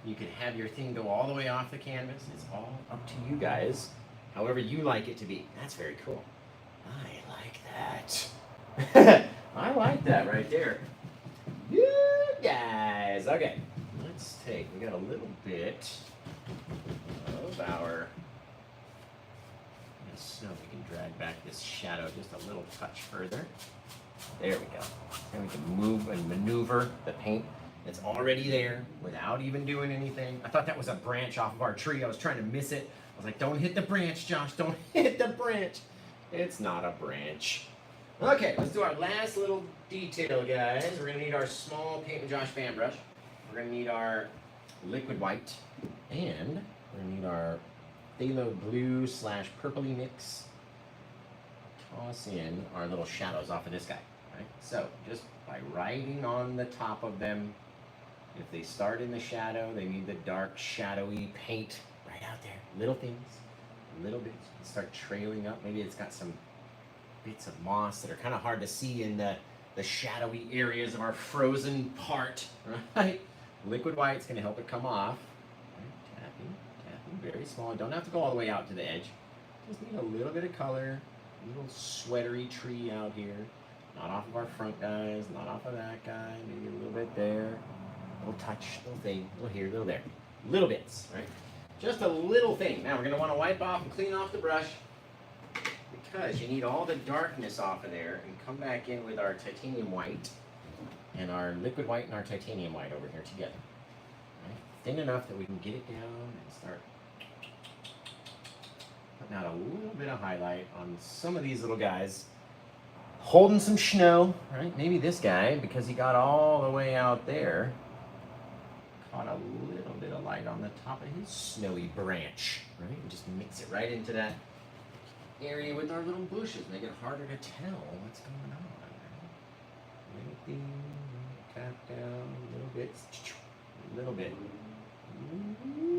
You could have your thing go all the way off the canvas. It's all up to you guys. However you like it to be. That's very cool. I like that. I like that right there. Good guys. Okay. Let's take, we got a little bit of our, so we can drag back this shadow just a little touch further. There we go. And we can move and maneuver the paint that's already there without even doing anything. I thought that was a branch off of our tree. I was trying to miss it. I was like, don't hit the branch, Josh. Don't hit the branch. It's not a branch. Okay, let's do our last little detail, guys. We're going to need our small Paint with Josh fan brush. We're going to need our liquid white, and we're going to need our phthalo blue / purpley mix. Toss in our little shadows off of this guy. Right? So just by writing on the top of them, if they start in the shadow, they need the dark shadowy paint right out there. Little things, little bits. Start trailing up. Maybe it's got some bits of moss that are kind of hard to see in the shadowy areas of our frozen part, right? Liquid white's going to help it come off. Right, tapping, very small. You don't have to go all the way out to the edge. Just need a little bit of color. A little sweatery tree out here. Not off of our front guys, not off of that guy. Maybe a little bit there. A little touch, little thing, little here, little there. Little bits, right? Just a little thing. Now we're going to want to wipe off and clean off the brush because you need all the darkness off of there and come back in with our titanium white and our liquid white and our titanium white over here together. Right? Thin enough that we can get it down and start putting out a little bit of highlight on some of these little guys. Holding some snow, right? Maybe this guy, because he got all the way out there, caught a little bit of light on the top of his snowy branch, right? And just mix it right into that area with our little bushes, make it harder to tell what's going on. Right? Tap down a little bit.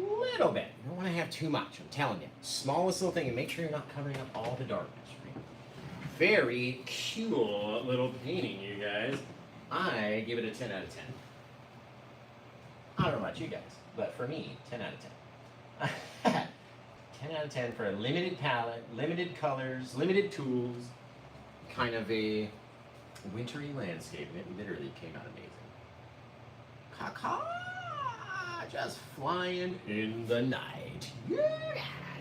You don't want to have too much, I'm telling you. Smallest little thing, and make sure you're not covering up all the darkness. Right? Very cool little painting, you guys. I give it a 10 out of 10. I don't know about you guys, but for me, 10 out of 10. 10 out of 10 for a limited palette, limited colors, limited tools, kind of a wintry landscape, and it literally came out amazing. Caw-caw! Just flying in the night. Yeah!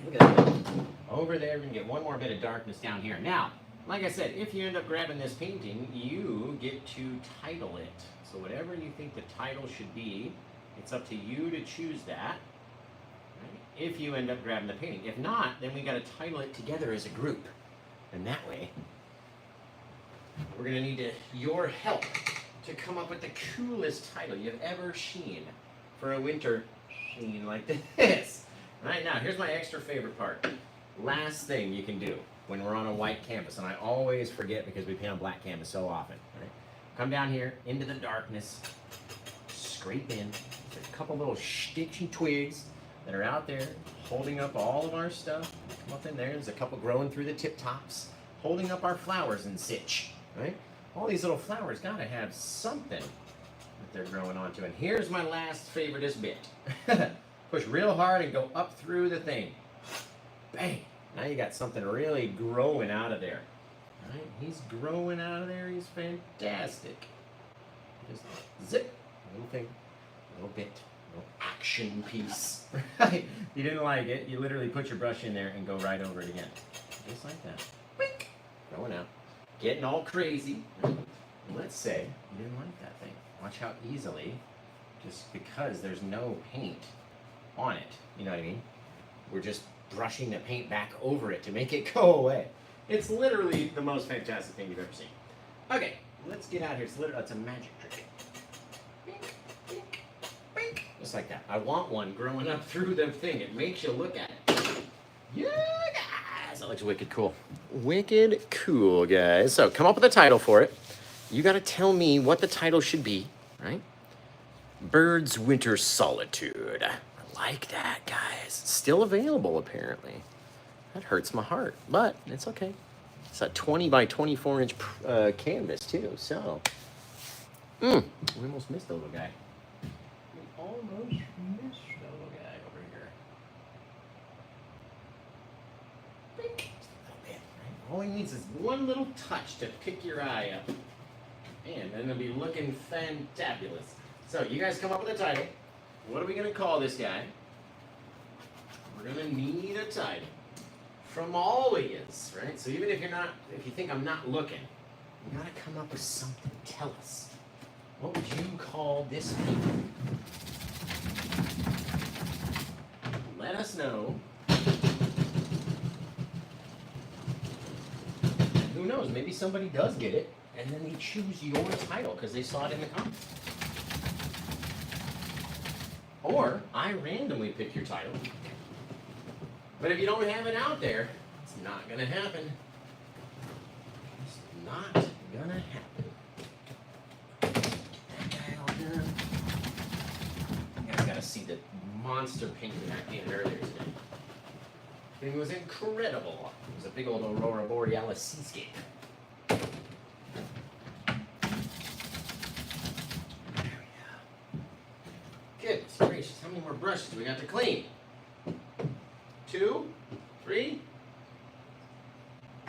Look at that. Over there, we're going to get one more bit of darkness down here. Now, like I said, if you end up grabbing this painting, you get to title it. So whatever you think the title should be, it's up to you to choose that. Right? If you end up grabbing the painting. If not, then we got to title it together as a group. And that way, We're going to need your help to come up with the coolest title you've ever seen for a winter scene like this. All right, now here's my extra favorite part. Last thing you can do when we're on a white canvas, and I always forget because we paint on black canvas so often. Right? Come down here into the darkness, scrape in. There's a couple little sticks and twigs that are out there holding up all of our stuff. Come up in there. There's a couple growing through the tip tops, holding up our flowers and such. Right? All these little flowers gotta have something that they're growing onto. And here's my last favoriteest bit. Push real hard and go up through the thing. Bang! Now you got something really growing out of there. All right? He's growing out of there. He's fantastic. Just zip, little thing, little bit, little action piece. Right? You didn't like it, you literally put your brush in there and go right over it again. Just like that. Wink! Growing out. Getting all crazy. Let's say you didn't like that thing. Watch how easily, just because there's no paint on it, you know what I mean? We're just brushing the paint back over it to make it go away. It's literally the most fantastic thing you've ever seen. Okay, let's get out here. It's a magic trick. Bink, bink, bink. Just like that. I want one growing up through the thing. It makes you look at it. Yeah, guys. That looks wicked cool. Wicked cool, guys. So come up with a title for it. You got to tell me what the title should be, right? Bird's Winter Solitude. I like that, guys. It's still available, apparently. That hurts my heart, but it's okay. It's a 20 by 24 inch canvas, too, so. We almost missed the little guy. We almost missed the little guy over here. Bink. Just a little bit, right? All he needs is one little touch to pick your eye up. And then it'll be looking fantabulous. So, you guys come up with a title. What are we going to call this guy? We're going to need a title from all of yous, right? So even if you think I'm not looking, you got to come up with something. Tell us. What would you call this people? Let us know. And who knows? Maybe somebody does get it, and then they choose your title because they saw it in the comments. Or I randomly pick your title. But if you don't have it out there, it's not going to happen. It's not going to happen. Get that guy all done. You guys got to see the monster painting I painted earlier today. It was incredible. It was a big old Aurora Borealis seascape. Goodness gracious, how many more brushes do we got to clean? 2, 3.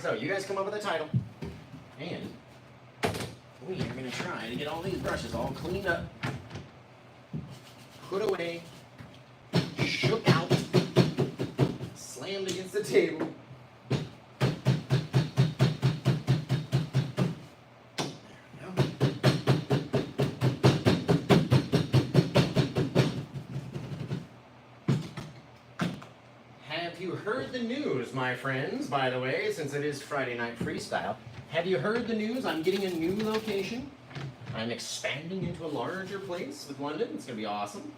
So you guys come up with a title, and we are going to try to get all these brushes all cleaned up, put away, shook out, slammed against the table. Heard the news, my friends, by the way, since it is Friday Night Freestyle. Have you heard the news? I'm getting a new location. I'm expanding into a larger place with London. It's going to be awesome.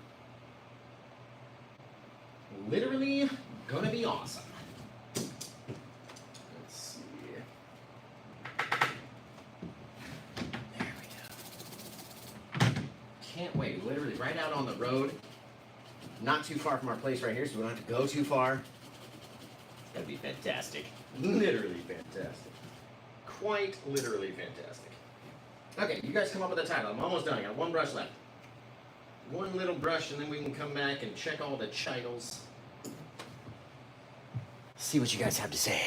Literally going to be awesome. Let's see. There we go. Can't wait. Literally right out on the road. Not too far from our place right here, so we don't have to go too far. That'd be fantastic. Literally fantastic. Quite literally fantastic. Okay, you guys come up with a title. I'm almost done. I got one brush left. One little brush, and then we can come back and check all the titles. See what you guys have to say.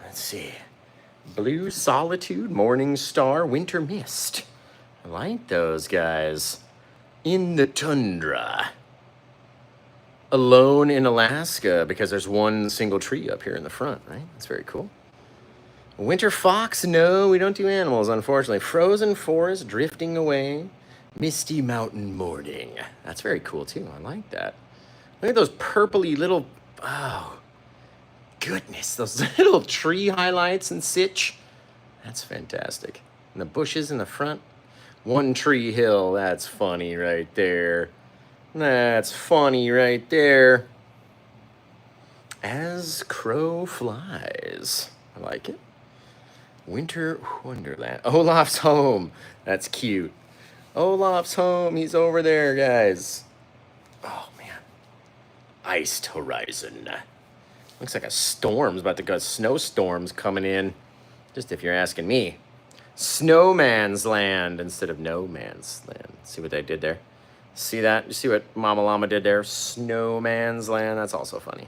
Let's see. Blue Solitude, Morning Star, Winter Mist. I like those guys. In the Tundra. Alone in Alaska, because there's one single tree up here in the front, right? That's very cool. Winter Fox, no, we don't do animals, unfortunately. Frozen Forest, Drifting Away. Misty Mountain Morning. That's very cool, too. I like that. Look at those purpley little, oh, goodness, those little tree highlights and such. That's fantastic. And the bushes in the front. One Tree Hill, that's funny right there. That's funny right there. As Crow Flies. I like it. Winter Wonderland. Olaf's home. That's cute. Olaf's home. He's over there, guys. Oh, man. Iced Horizon. Looks like a storm's about to go. Snowstorm's coming in. Just if you're asking me. Snowman's Land instead of No Man's Land. See what they did there? See that? You see what Mama Llama did there? Snowman's Land. That's also funny.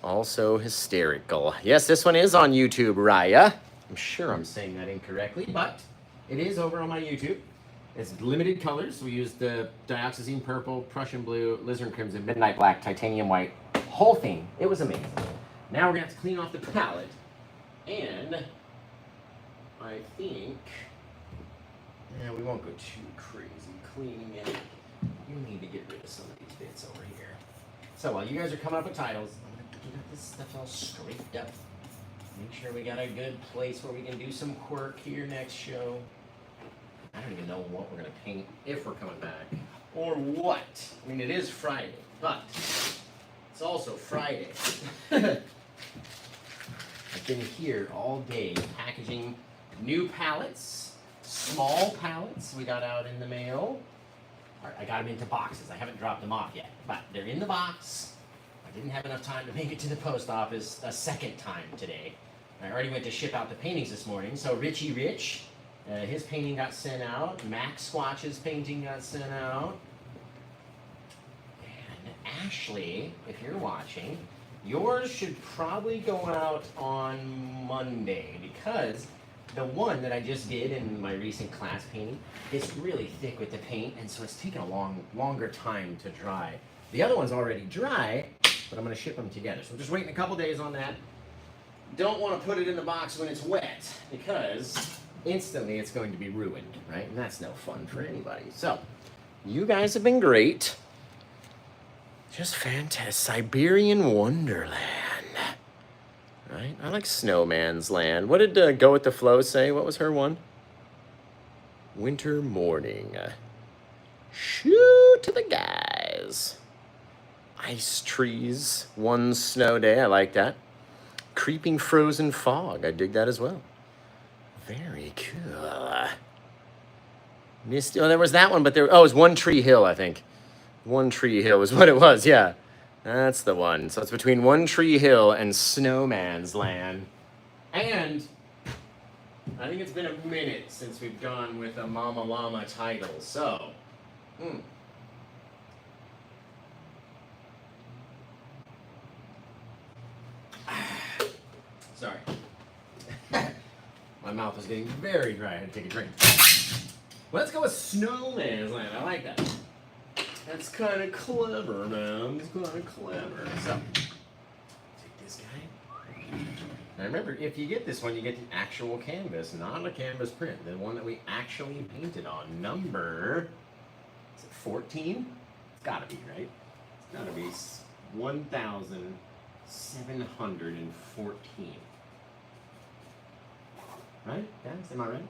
Also hysterical. Yes, this one is on YouTube, Raya. I'm sure I'm saying that incorrectly, but it is over on my YouTube. It's limited colors. We used the dioxazine purple, Prussian blue, alizarin crimson, midnight black, titanium white. Whole thing. It was amazing. Now we're going to have to clean off the palette. And I think, yeah, we won't go too crazy cleaning it. You need to get rid of some of these bits over here. So while you guys are coming up with titles, I'm going to get this stuff all scraped up. Make sure we got a good place where we can do some quirk here next show. I don't even know what we're going to paint if we're coming back. Or what. I mean, it is Friday, but it's also Friday. I've been here all day packaging new pallets, small pallets we got out in the mail. I got them into boxes. I haven't dropped them off yet, but they're in the box. I didn't have enough time to make it to the post office a second time today. I already went to ship out the paintings this morning. So Richie Rich, his painting got sent out. Max Squatch's painting got sent out. And Ashley, if you're watching, yours should probably go out on Monday because the one that I just did in my recent class painting is really thick with the paint, and so it's taken a longer time to dry. The other one's already dry, but I'm going to ship them together. So I'm just waiting a couple days on that. Don't want to put it in the box when it's wet because instantly it's going to be ruined, right? And that's no fun for anybody. So you guys have been great. Just fantastic. Siberian Wonderland. Right? I like Snowman's Land. What did Go With The Flow say? What was her one? Winter Morning. Shoot to the guys. Ice Trees. One Snow Day. I like that. Creeping Frozen Fog. I dig that as well. Very cool. Misty. Oh, there was that one, but there. Oh, it was One Tree Hill, I think. One Tree Hill is what it was, yeah. That's the one. So it's between One Tree Hill and Snowman's Land. And I think it's been a minute since we've gone with a Mama Llama title. So, sorry. My mouth is getting very dry. I had to take a drink. Let's go with Snowman's Land. I like that. That's kind of clever, man. It's kind of clever. So, take this guy. Now remember, if you get this one, you get the actual canvas, not a canvas print. The one that we actually painted on. Number, is it 14? It's got to be, right? It's got to be 1,714. Right, guys? Am I right?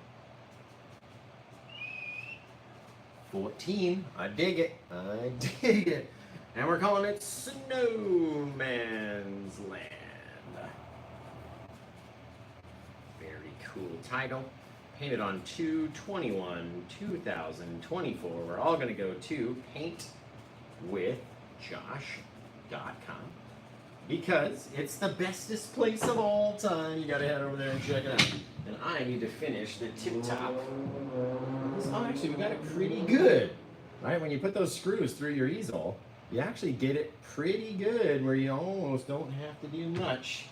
14. I dig it. I dig it. And we're calling it Snowman's Land. Very cool title. Painted on 2/21/2024. We're all going to go to paintwithjosh.com because it's the bestest place of all time. You got to head over there and check it out. And I need to finish the tip top. Oh, actually, we got it pretty good. Right? When you put those screws through your easel, you actually get it pretty good where you almost don't have to do much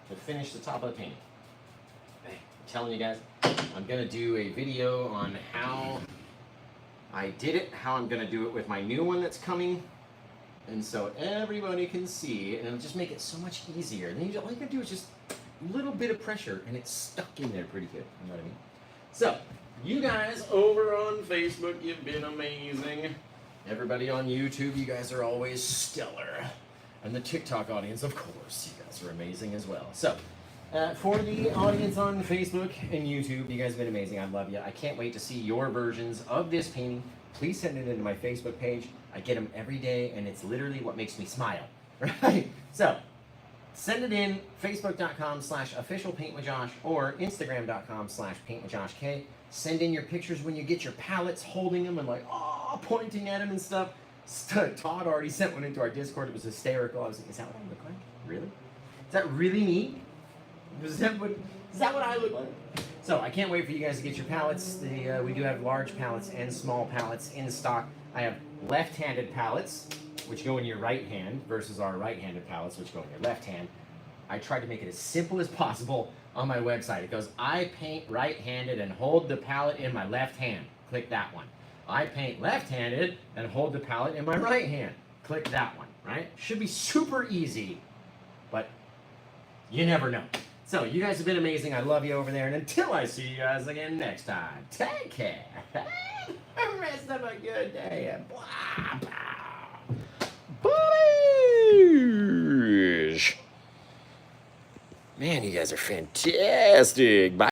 to finish the top of the painting. Hey, I'm telling you guys, I'm going to do a video on how I did it, how I'm going to do it with my new one that's coming. And so everybody can see, and it'll just make it so much easier. And then all you got to do is just a little bit of pressure, and it's stuck in there pretty good. You know what I mean? So, you guys over on Facebook, you've been amazing. Everybody on YouTube, you guys are always stellar. And the TikTok audience, of course, you guys are amazing as well. So, For the audience on Facebook and YouTube, you guys have been amazing. I love you. I can't wait to see your versions of this painting. Please send it into my Facebook page. I get them every day, and it's literally what makes me smile. Right? So, send it in, facebook.com/officialpaintwithjosh or instagram.com/paintwithjoshk. Send in your pictures when you get your palettes, holding them and like, oh, pointing at them and stuff. Todd already sent one into our Discord. It was hysterical. I was like, is that what I look like? Really? Is that really me? Is that what I look like? So I can't wait for you guys to get your palettes. We do have large palettes and small palettes in stock. I have left-handed palettes, which go in your right hand, versus our right-handed palettes, which go in your left hand. I tried to make it as simple as possible on my website. It goes, I paint right-handed and hold the palette in my left hand. Click that one. I paint left-handed and hold the palette in my right hand. Click that one, right? Should be super easy, but you never know. So, you guys have been amazing. I love you over there. And until I see you guys again next time, take care. Have the rest of a good day. And blah, blah. Bullish. Man, you guys are fantastic. Bye.